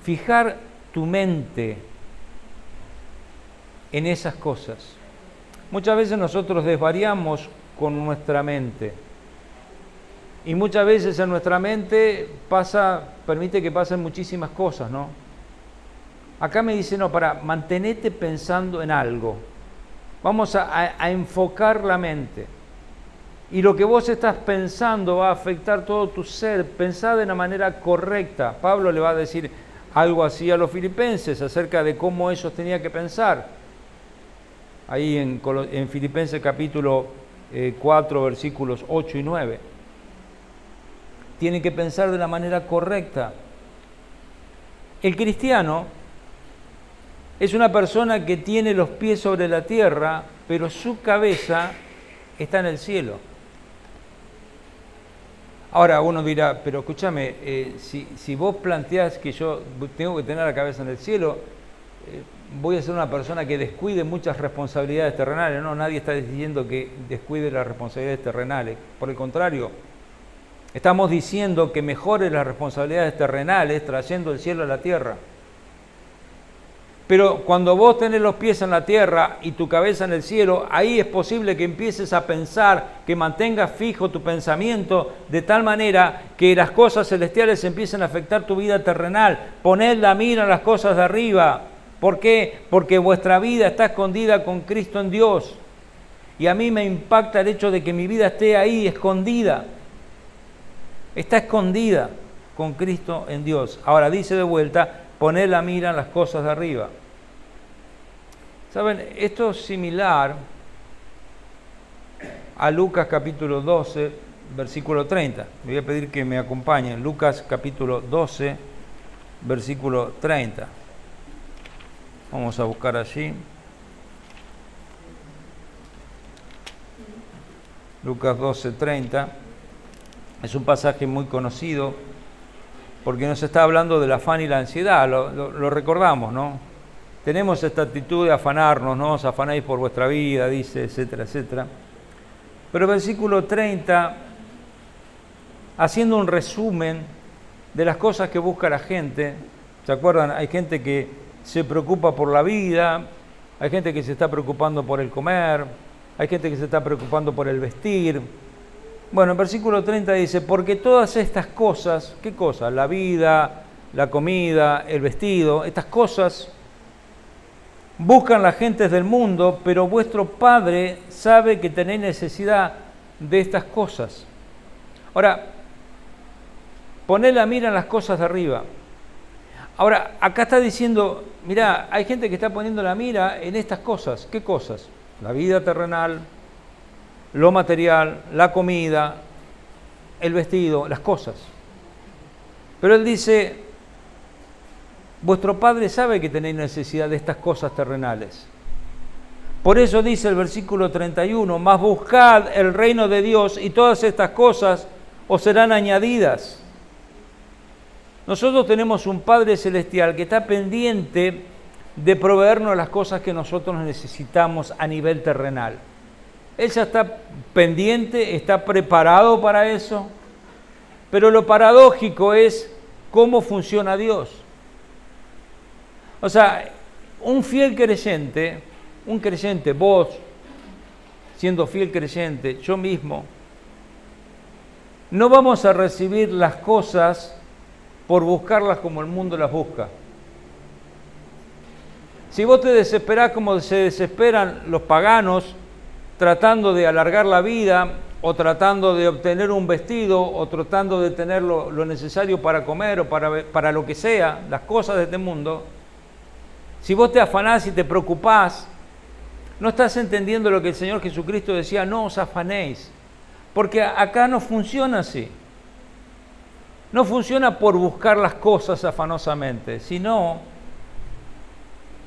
Fijar tu mente en esas cosas. Muchas veces nosotros desvariamos con nuestra mente. Y muchas veces en nuestra mente permite que pasen muchísimas cosas, ¿no? Acá me dice, no, mantenete pensando en algo. Vamos a enfocar la mente. Y lo que vos estás pensando va a afectar todo tu ser. Pensá de una manera correcta. Pablo le va a decir algo así a los filipenses acerca de cómo ellos tenían que pensar. Ahí en Filipenses capítulo 4, versículos 8 y 9. Tienen que pensar de la manera correcta. El cristiano es una persona que tiene los pies sobre la tierra, pero su cabeza está en el cielo. Ahora uno dirá, pero escúchame, si vos planteás que yo tengo que tener la cabeza en el cielo, voy a ser una persona que descuide muchas responsabilidades terrenales. No, nadie está diciendo que descuide las responsabilidades terrenales. Por el contrario, estamos diciendo que mejore las responsabilidades terrenales trayendo el cielo a la tierra. Pero cuando vos tenés los pies en la tierra y tu cabeza en el cielo, ahí es posible que empieces a pensar, que mantengas fijo tu pensamiento de tal manera que las cosas celestiales empiecen a afectar tu vida terrenal. Poned la mira en las cosas de arriba. ¿Por qué? Porque vuestra vida está escondida con Cristo en Dios. Y a mí me impacta el hecho de que mi vida esté ahí escondida. Está escondida con Cristo en Dios. Ahora dice de vuelta, poned la mira en las cosas de arriba. ¿Saben? Esto es similar a Lucas capítulo 12, versículo 30. Le voy a pedir que me acompañen. Lucas capítulo 12, versículo 30. Vamos a buscar allí. Lucas 12, 30. Es un pasaje muy conocido porque nos está hablando del afán y la ansiedad. Lo recordamos, ¿no? Tenemos esta actitud de afanarnos, ¿no? Os afanáis por vuestra vida, dice, etcétera, etcétera. Pero el versículo 30, haciendo un resumen de las cosas que busca la gente, ¿se acuerdan? Hay gente que se preocupa por la vida, hay gente que se está preocupando por el comer, hay gente que se está preocupando por el vestir. Bueno, el versículo 30 dice, porque todas estas cosas, ¿qué cosas? La vida, la comida, el vestido, estas cosas buscan las gentes del mundo, pero vuestro Padre sabe que tenéis necesidad de estas cosas. Ahora, poned la mira en las cosas de arriba. Ahora, acá está diciendo, mirá, hay gente que está poniendo la mira en estas cosas. ¿Qué cosas? La vida terrenal, lo material, la comida, el vestido, las cosas. Pero él dice, vuestro Padre sabe que tenéis necesidad de estas cosas terrenales. Por eso dice el versículo 31, mas buscad el reino de Dios y todas estas cosas os serán añadidas. Nosotros tenemos un Padre celestial que está pendiente de proveernos las cosas que nosotros necesitamos a nivel terrenal. Él ya está pendiente, está preparado para eso, pero lo paradójico es cómo funciona Dios. O sea, un fiel creyente, vos, siendo fiel creyente, yo mismo, no vamos a recibir las cosas por buscarlas como el mundo las busca. Si vos te desesperás como se desesperan los paganos, tratando de alargar la vida, o tratando de obtener un vestido, o tratando de tener lo necesario para comer, o para lo que sea, las cosas de este mundo, si vos te afanás y te preocupás, no estás entendiendo lo que el Señor Jesucristo decía, no os afanéis, porque acá no funciona así. No funciona por buscar las cosas afanosamente, sino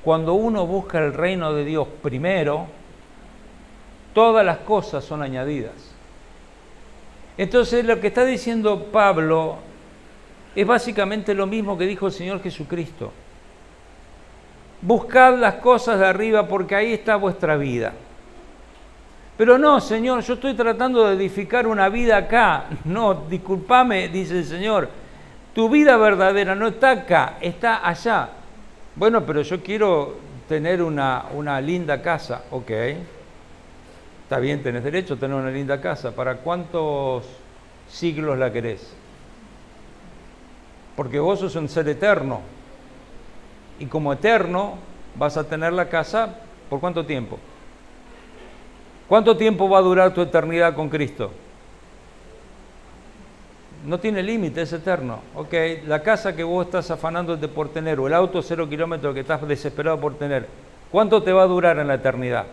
cuando uno busca el reino de Dios primero, todas las cosas son añadidas. Entonces lo que está diciendo Pablo es básicamente lo mismo que dijo el Señor Jesucristo. Buscad las cosas de arriba porque ahí está vuestra vida. Pero no, Señor, yo estoy tratando de edificar una vida acá. No, discúlpame, dice el Señor. Tu vida verdadera no está acá, está allá. Bueno, pero yo quiero tener una linda casa, ok. Está bien, tenés derecho a tener una linda casa. ¿Para cuántos siglos la querés? Porque vos sos un ser eterno. Y como eterno vas a tener la casa ¿por cuánto tiempo? ¿Cuánto tiempo va a durar tu eternidad con Cristo? No tiene límite, es eterno. Ok, la casa que vos estás afanándote por tener, o el auto 0 kilómetros que estás desesperado por tener, ¿cuánto te va a durar en la eternidad?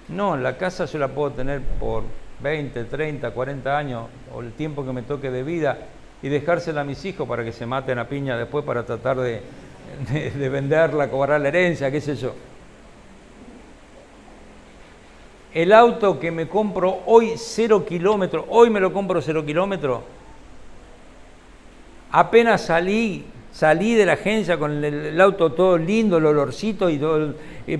No, la casa yo la puedo tener por 20, 30, 40 años, o el tiempo que me toque de vida, y dejársela a mis hijos para que se maten a piña después para tratar de venderla, cobrar la herencia, qué sé yo. El auto que me compro hoy 0 kilómetros, hoy me lo compro 0 kilómetros, apenas salí de la agencia con el auto todo lindo, el olorcito y todo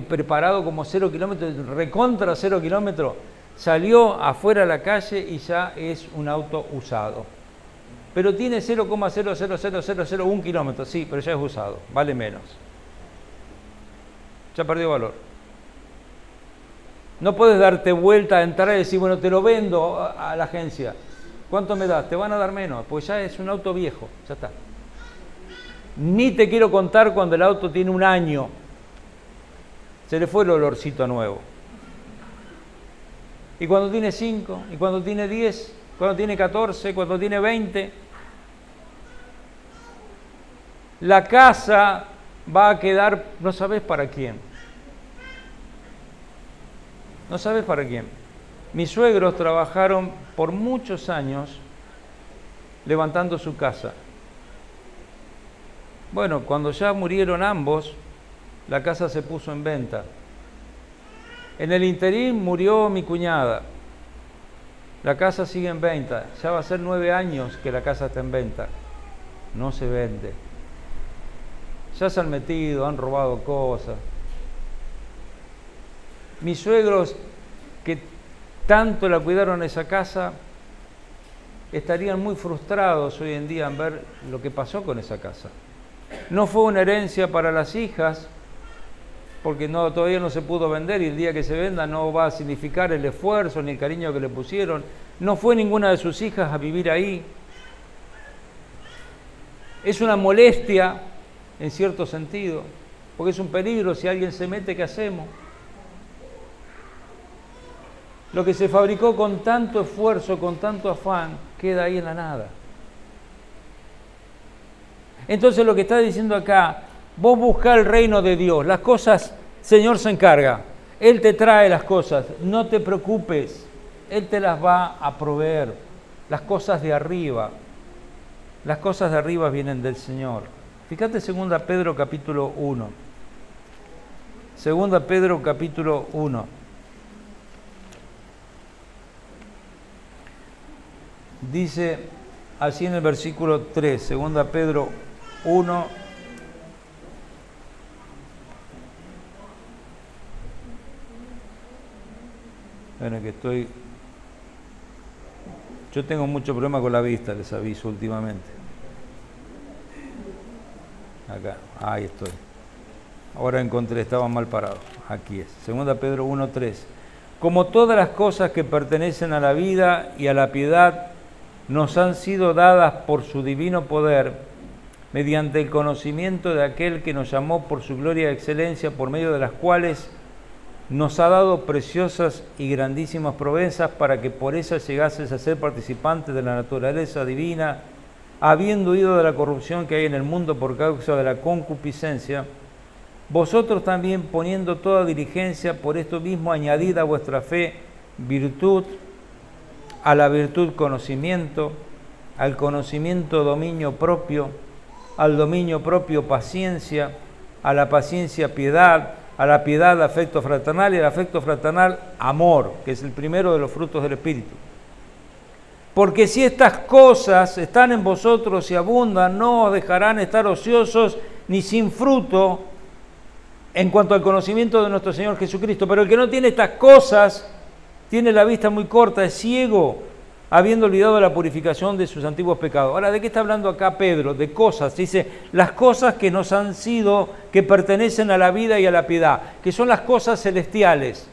preparado como 0 kilómetros, recontra 0 kilómetros, salió afuera a la calle y ya es un auto usado. Pero tiene 0,00001 kilómetros, sí, pero ya es usado, vale menos. Ya perdió valor. No puedes darte vuelta, entrar y decir, bueno, te lo vendo a la agencia. ¿Cuánto me das? Te van a dar menos, pues ya es un auto viejo, ya está. Ni te quiero contar cuando el auto tiene 1 año. Se le fue el olorcito nuevo. Y cuando tiene 5, y cuando tiene 10, cuando tiene 14, cuando tiene 20. La casa va a quedar, no sabes para quién. No sabes para quién. Mis suegros trabajaron por muchos años levantando su casa. Bueno, cuando ya murieron ambos, la casa se puso en venta. En el interín murió mi cuñada. La casa sigue en venta. Ya va a ser 9 años que la casa está en venta. No se vende. Ya se han metido, han robado cosas. Mis suegros, que tanto la cuidaron esa casa, estarían muy frustrados hoy en día en ver lo que pasó con esa casa. No fue una herencia para las hijas, porque todavía no se pudo vender y el día que se venda no va a significar el esfuerzo ni el cariño que le pusieron. No fue ninguna de sus hijas a vivir ahí. Es una molestia, en cierto sentido, porque es un peligro. Si alguien se mete, ¿qué hacemos? Lo que se fabricó con tanto esfuerzo, con tanto afán, queda ahí en la nada. Entonces lo que está diciendo acá, vos buscá el reino de Dios, las cosas, Señor se encarga, Él te trae las cosas, no te preocupes, Él te las va a proveer, las cosas de arriba vienen del Señor. Fíjate 2 Pedro capítulo 1, 2 Pedro capítulo 1. Dice así en el versículo 3, 2 Pedro 1, bueno, que yo tengo mucho problema con la vista, les aviso últimamente. Acá, ahí estoy. Ahora encontré, estaba mal parado. Aquí es, 2 Pedro 1, 3. Como todas las cosas que pertenecen a la vida y a la piedad, nos han sido dadas por su divino poder, mediante el conocimiento de aquel que nos llamó por su gloria y excelencia, por medio de las cuales nos ha dado preciosas y grandísimas promesas, para que por ellas llegases a ser participantes de la naturaleza divina, habiendo huido de la corrupción que hay en el mundo por causa de la concupiscencia. Vosotros también, poniendo toda diligencia, por esto mismo añadid a vuestra fe virtud, a la virtud conocimiento, al conocimiento dominio propio, al dominio propio paciencia, a la paciencia piedad, a la piedad afecto fraternal y al afecto fraternal amor, que es el primero de los frutos del Espíritu. Porque si estas cosas están en vosotros y abundan, no os dejarán estar ociosos ni sin fruto en cuanto al conocimiento de nuestro Señor Jesucristo. Pero el que no tiene estas cosas tiene la vista muy corta, es ciego, habiendo olvidado la purificación de sus antiguos pecados. Ahora, ¿de qué está hablando acá Pedro? De cosas. Dice, las cosas que nos han sido, que pertenecen a la vida y a la piedad, que son las cosas celestiales.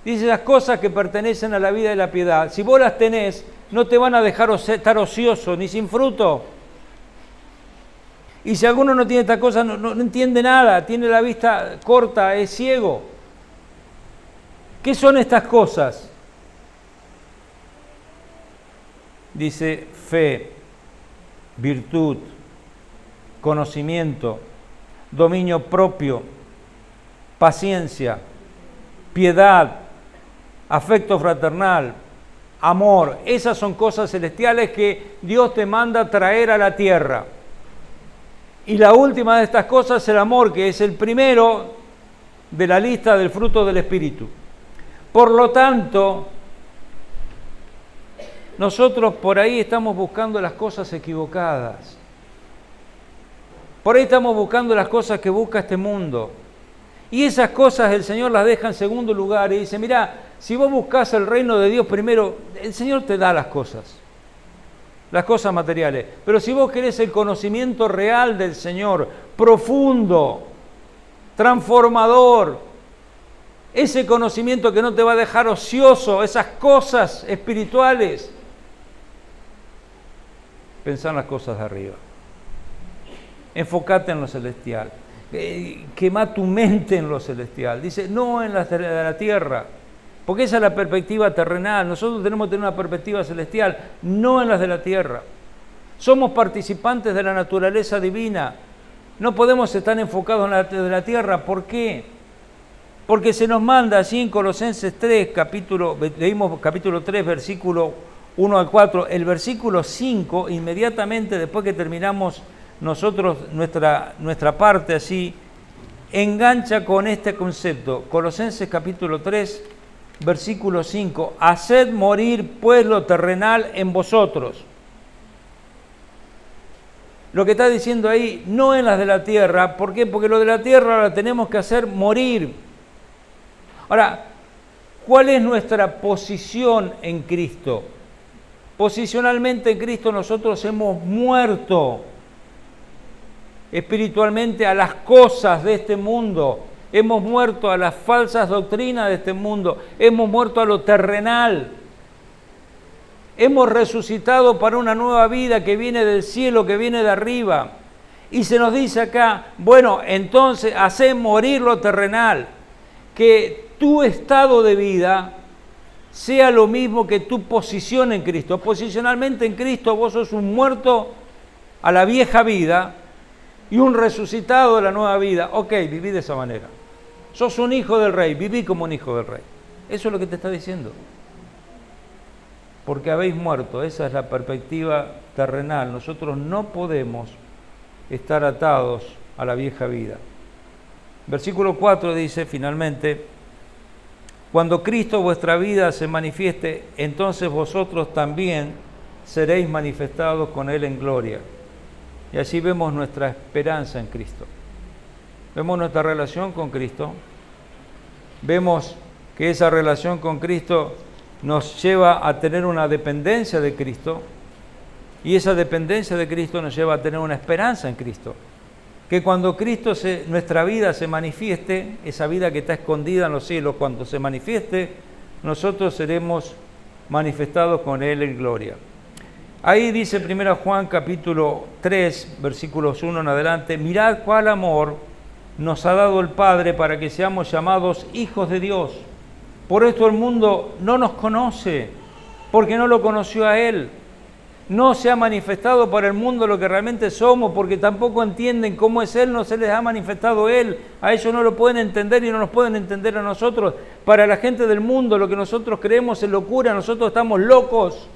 Dice, las cosas que pertenecen a la vida y la piedad. Si vos las tenés, no te van a dejar estar ocioso, ni sin fruto. Y si alguno no tiene esta cosa, no entiende nada, tiene la vista corta, es ciego. ¿Qué son estas cosas? Dice fe, virtud, conocimiento, dominio propio, paciencia, piedad, afecto fraternal, amor. Esas son cosas celestiales que Dios te manda traer a la tierra. Y la última de estas cosas es el amor, que es el primero de la lista del fruto del Espíritu. Por lo tanto, nosotros por ahí estamos buscando las cosas equivocadas. Por ahí estamos buscando las cosas que busca este mundo. Y esas cosas el Señor las deja en segundo lugar y dice, mirá, si vos buscás el reino de Dios primero, el Señor te da las cosas materiales. Pero si vos querés el conocimiento real del Señor, profundo, transformador, ese conocimiento que no te va a dejar ocioso, esas cosas espirituales, pensá en las cosas de arriba. Enfócate en lo celestial. Quema tu mente en lo celestial. Dice, no en las de la tierra, porque esa es la perspectiva terrenal. Nosotros tenemos que tener una perspectiva celestial, no en las de la tierra. Somos participantes de la naturaleza divina. No podemos estar enfocados en la de la tierra. ¿Por qué? Porque se nos manda así en Colosenses 3, leímos capítulo 3, versículo 1 al 4, el versículo 5, inmediatamente después que terminamos nosotros nuestra parte así, engancha con este concepto. Colosenses capítulo 3, versículo 5, haced morir pues lo terrenal en vosotros. Lo que está diciendo ahí, no en las de la tierra. ¿Por qué? Porque lo de la tierra la tenemos que hacer morir. Ahora, ¿cuál es nuestra posición en Cristo? Posicionalmente en Cristo nosotros hemos muerto espiritualmente a las cosas de este mundo, hemos muerto a las falsas doctrinas de este mundo, hemos muerto a lo terrenal, hemos resucitado para una nueva vida que viene del cielo, que viene de arriba. Y se nos dice acá, bueno, entonces haced morir lo terrenal, que tu estado de vida sea lo mismo que tu posición en Cristo. Posicionalmente en Cristo vos sos un muerto a la vieja vida y un resucitado de la nueva vida. Ok, viví de esa manera. Sos un hijo del rey, viví como un hijo del rey. Eso es lo que te está diciendo. Porque habéis muerto, esa es la perspectiva terrenal. Nosotros no podemos estar atados a la vieja vida. Versículo 4 dice finalmente, cuando Cristo vuestra vida se manifieste, entonces vosotros también seréis manifestados con Él en gloria. Y así vemos nuestra esperanza en Cristo. Vemos nuestra relación con Cristo. Vemos que esa relación con Cristo nos lleva a tener una dependencia de Cristo. Y esa dependencia de Cristo nos lleva a tener una esperanza en Cristo. Que cuando Cristo nuestra vida se manifieste, esa vida que está escondida en los cielos, cuando se manifieste, nosotros seremos manifestados con Él en gloria. Ahí dice 1 Juan capítulo 3, versículos 1 en adelante, mirad cuál amor nos ha dado el Padre para que seamos llamados hijos de Dios. Por esto el mundo no nos conoce, porque no lo conoció a Él. No se ha manifestado para el mundo lo que realmente somos, porque tampoco entienden cómo es Él, no se les ha manifestado Él. A ellos no lo pueden entender y no nos pueden entender a nosotros. Para la gente del mundo lo que nosotros creemos es locura, nosotros estamos locos.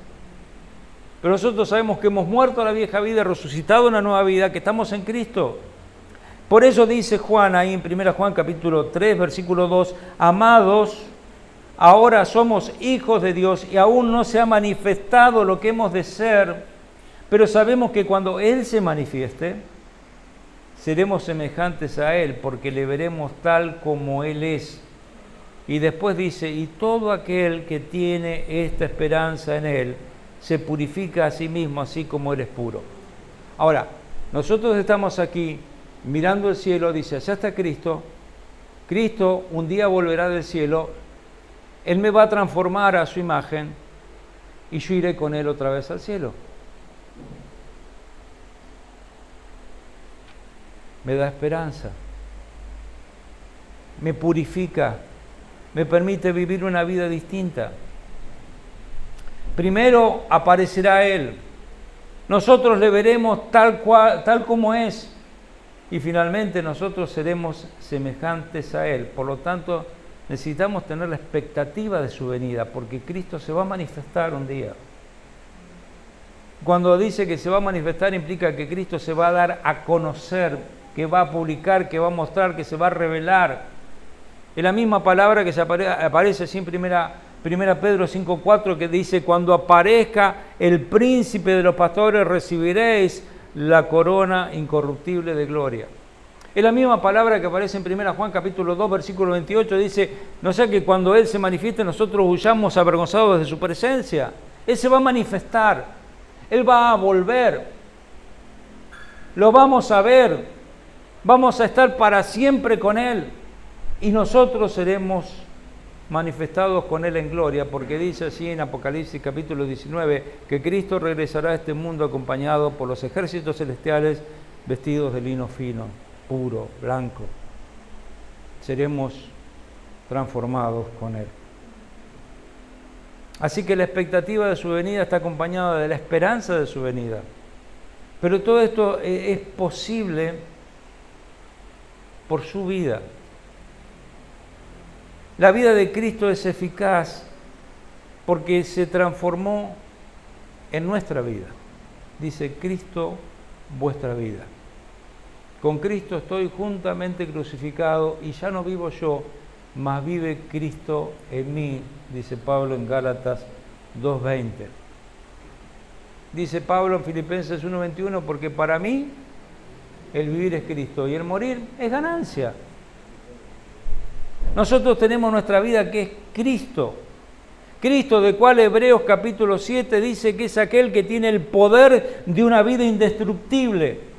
Pero nosotros sabemos que hemos muerto a la vieja vida, resucitado a una nueva vida, que estamos en Cristo. Por eso dice Juan ahí en 1 Juan capítulo 3, versículo 2, amados, ahora somos hijos de Dios y aún no se ha manifestado lo que hemos de ser, pero sabemos que cuando Él se manifieste, seremos semejantes a Él, porque le veremos tal como Él es. Y después dice, y todo aquel que tiene esta esperanza en Él, se purifica a sí mismo, así como Él es puro. Ahora, nosotros estamos aquí mirando el cielo, dice, allá está Cristo. Cristo un día volverá del cielo, Él me va a transformar a su imagen y yo iré con Él otra vez al cielo. Me da esperanza, me purifica, me permite vivir una vida distinta. Primero aparecerá Él, nosotros le veremos tal como es, y finalmente nosotros seremos semejantes a Él. Por lo tanto, necesitamos tener la expectativa de su venida, porque Cristo se va a manifestar un día. Cuando dice que se va a manifestar, implica que Cristo se va a dar a conocer, que va a publicar, que va a mostrar, que se va a revelar. Es la misma palabra que aparece así en primera Pedro 5:4, que dice, cuando aparezca el príncipe de los pastores recibiréis la corona incorruptible de gloria. Es la misma palabra que aparece en 1 Juan capítulo 2, versículo 28, dice, no sea que cuando Él se manifieste nosotros huyamos avergonzados de su presencia. Él se va a manifestar, Él va a volver, lo vamos a ver, vamos a estar para siempre con Él y nosotros seremos manifestados con Él en gloria, porque dice así en Apocalipsis capítulo 19, que Cristo regresará a este mundo acompañado por los ejércitos celestiales vestidos de lino fino, puro, blanco. Seremos transformados con Él. Así que la expectativa de su venida está acompañada de la esperanza de su venida. Pero todo esto es posible por su vida. La vida de Cristo es eficaz porque se transformó en nuestra vida. Dice, Cristo, vuestra vida. Con Cristo estoy juntamente crucificado y ya no vivo yo, mas vive Cristo en mí, dice Pablo en Gálatas 2:20. Dice Pablo en Filipenses 1:21, porque para mí el vivir es Cristo y el morir es ganancia. Nosotros tenemos nuestra vida que es Cristo. Cristo, de cual Hebreos capítulo 7 dice que es aquel que tiene el poder de una vida indestructible.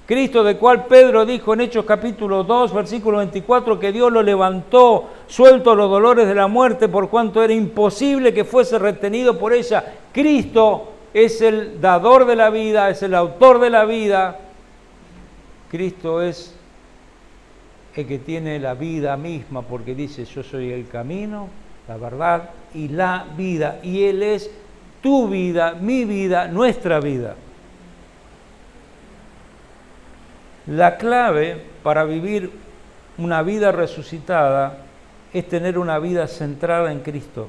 Cristo, de cual Pedro dijo en Hechos capítulo 2, versículo 24, que Dios lo levantó, suelto los dolores de la muerte, por cuanto era imposible que fuese retenido por ella. Cristo es el dador de la vida, es el autor de la vida. Cristo es el que tiene la vida misma, porque dice, yo soy el camino, la verdad y la vida. Y Él es tu vida, mi vida, nuestra vida. La clave para vivir una vida resucitada es tener una vida centrada en Cristo.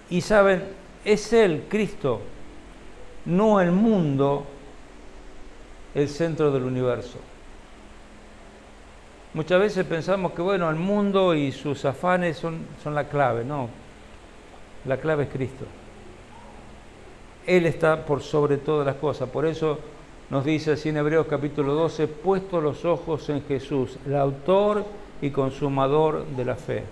Y saben, es Él, Cristo, no el mundo, el centro del universo. Muchas veces pensamos que, bueno, el mundo y sus afanes son la clave. No, la clave es Cristo. Él está por sobre todas las cosas. Por eso nos dice así en Hebreos capítulo 12, puesto los ojos en Jesús, el autor y consumador de la fe.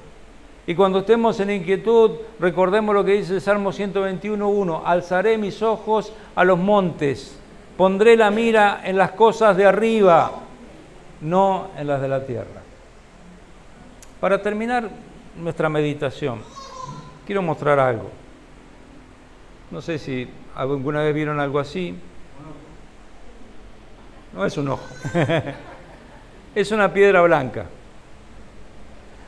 Y cuando estemos en inquietud, recordemos lo que dice el Salmo 121:1, alzaré mis ojos a los montes, pondré la mira en las cosas de arriba, no en las de la tierra. Para terminar nuestra meditación, quiero mostrar algo. No sé si alguna vez vieron algo así. No es un ojo. Es una piedra blanca.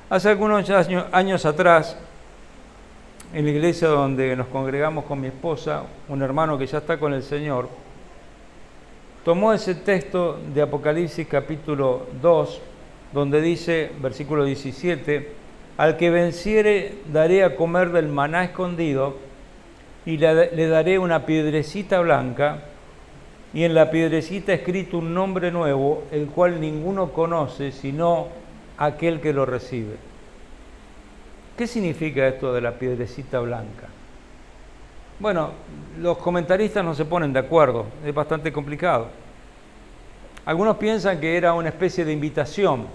Hace algunos años atrás, en la iglesia donde nos congregamos con mi esposa, un hermano que ya está con el Señor, tomó ese texto de Apocalipsis capítulo 2, donde dice, versículo 17, al que venciere daré a comer del maná escondido y le daré una piedrecita blanca y en la piedrecita escrito un nombre nuevo, el cual ninguno conoce sino aquel que lo recibe. ¿Qué significa esto de la piedrecita blanca? Bueno, los comentaristas no se ponen de acuerdo, es bastante complicado. Algunos piensan que era una especie de invitación,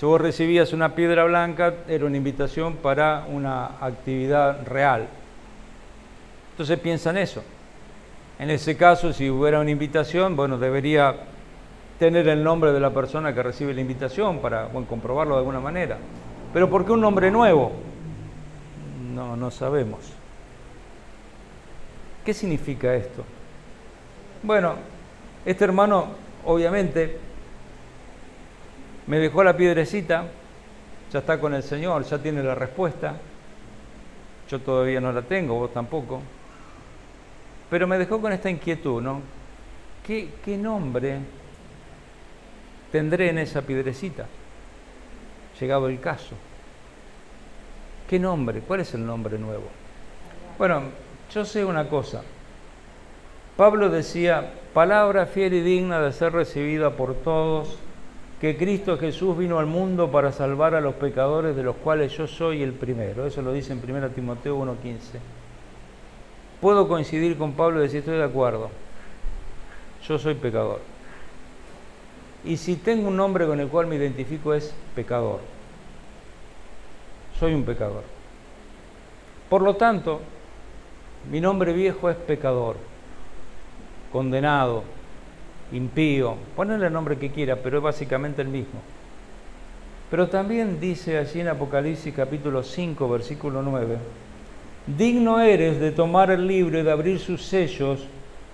Si vos recibías una piedra blanca, era una invitación para una actividad real. Entonces piensa en eso. En ese caso, si hubiera una invitación, bueno, debería tener el nombre de la persona que recibe la invitación para comprobarlo de alguna manera. Pero ¿por qué un nombre nuevo? No sabemos. ¿Qué significa esto? Bueno, este hermano obviamente me dejó la piedrecita, ya está con el Señor, ya tiene la respuesta. Yo todavía no la tengo, vos tampoco. Pero me dejó con esta inquietud, ¿no? ¿Qué nombre tendré en esa piedrecita? Llegado el caso. ¿Qué nombre? ¿Cuál es el nombre nuevo? Bueno, yo sé una cosa. Pablo decía, palabra fiel y digna de ser recibida por todos, que Cristo Jesús vino al mundo para salvar a los pecadores, de los cuales yo soy el primero. Eso lo dice en 1 Timoteo 1:15. Puedo coincidir con Pablo y decir, estoy de acuerdo. Yo soy pecador. Y si tengo un nombre con el cual me identifico es pecador. Soy un pecador. Por lo tanto, mi nombre viejo es pecador, condenado, impío, ponle el nombre que quiera, pero es básicamente el mismo. Pero también dice allí en Apocalipsis capítulo 5, versículo 9, digno eres de tomar el libro y de abrir sus sellos,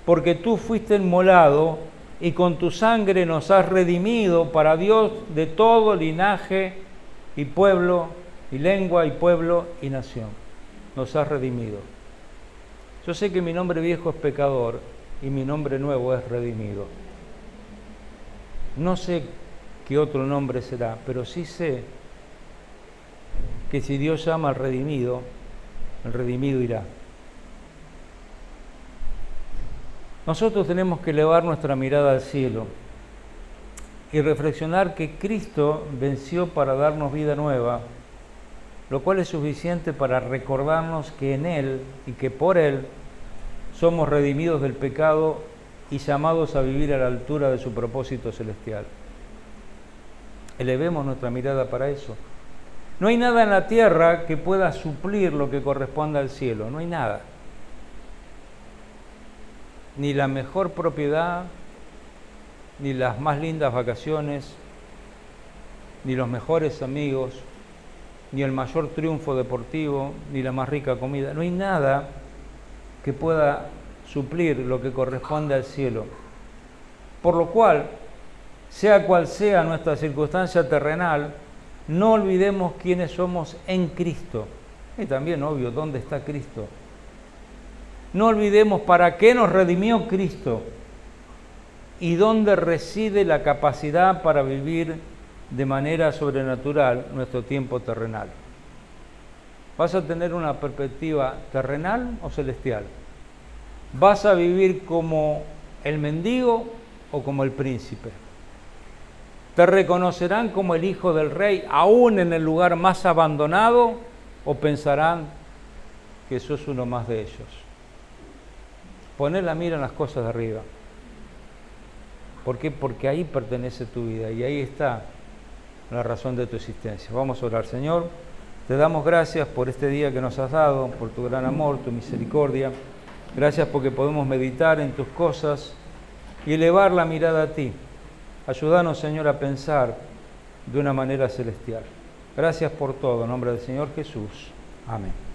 porque tú fuiste inmolado y con tu sangre nos has redimido para Dios de todo linaje y pueblo, y lengua y pueblo y nación. Nos has redimido. Yo sé que mi nombre viejo es pecador y mi nombre nuevo es redimido. No sé qué otro nombre será, pero sí sé que si Dios llama al redimido, el redimido irá. Nosotros tenemos que elevar nuestra mirada al cielo y reflexionar que Cristo venció para darnos vida nueva, lo cual es suficiente para recordarnos que en Él y que por Él somos redimidos del pecado y llamados a vivir a la altura de su propósito celestial. Elevemos nuestra mirada para eso. No hay nada en la tierra que pueda suplir lo que corresponde al cielo, no hay nada. Ni la mejor propiedad, ni las más lindas vacaciones, ni los mejores amigos, ni el mayor triunfo deportivo, ni la más rica comida. No hay nada que pueda suplir lo que corresponde al cielo. Por lo cual, sea cual sea nuestra circunstancia terrenal, no olvidemos quiénes somos en Cristo. Y también, obvio, ¿dónde está Cristo? No olvidemos para qué nos redimió Cristo y dónde reside la capacidad para vivir de manera sobrenatural nuestro tiempo terrenal. ¿Vas a tener una perspectiva terrenal o celestial? ¿Vas a vivir como el mendigo o como el príncipe? ¿Te reconocerán como el hijo del rey aún en el lugar más abandonado o pensarán que sos uno más de ellos? Poner la mira en las cosas de arriba. ¿Por qué? Porque ahí pertenece tu vida y ahí está la razón de tu existencia. Vamos a orar. Señor, te damos gracias por este día que nos has dado, por tu gran amor, tu misericordia. Gracias porque podemos meditar en tus cosas y elevar la mirada a ti. Ayúdanos, Señor, a pensar de una manera celestial. Gracias por todo. En nombre del Señor Jesús. Amén.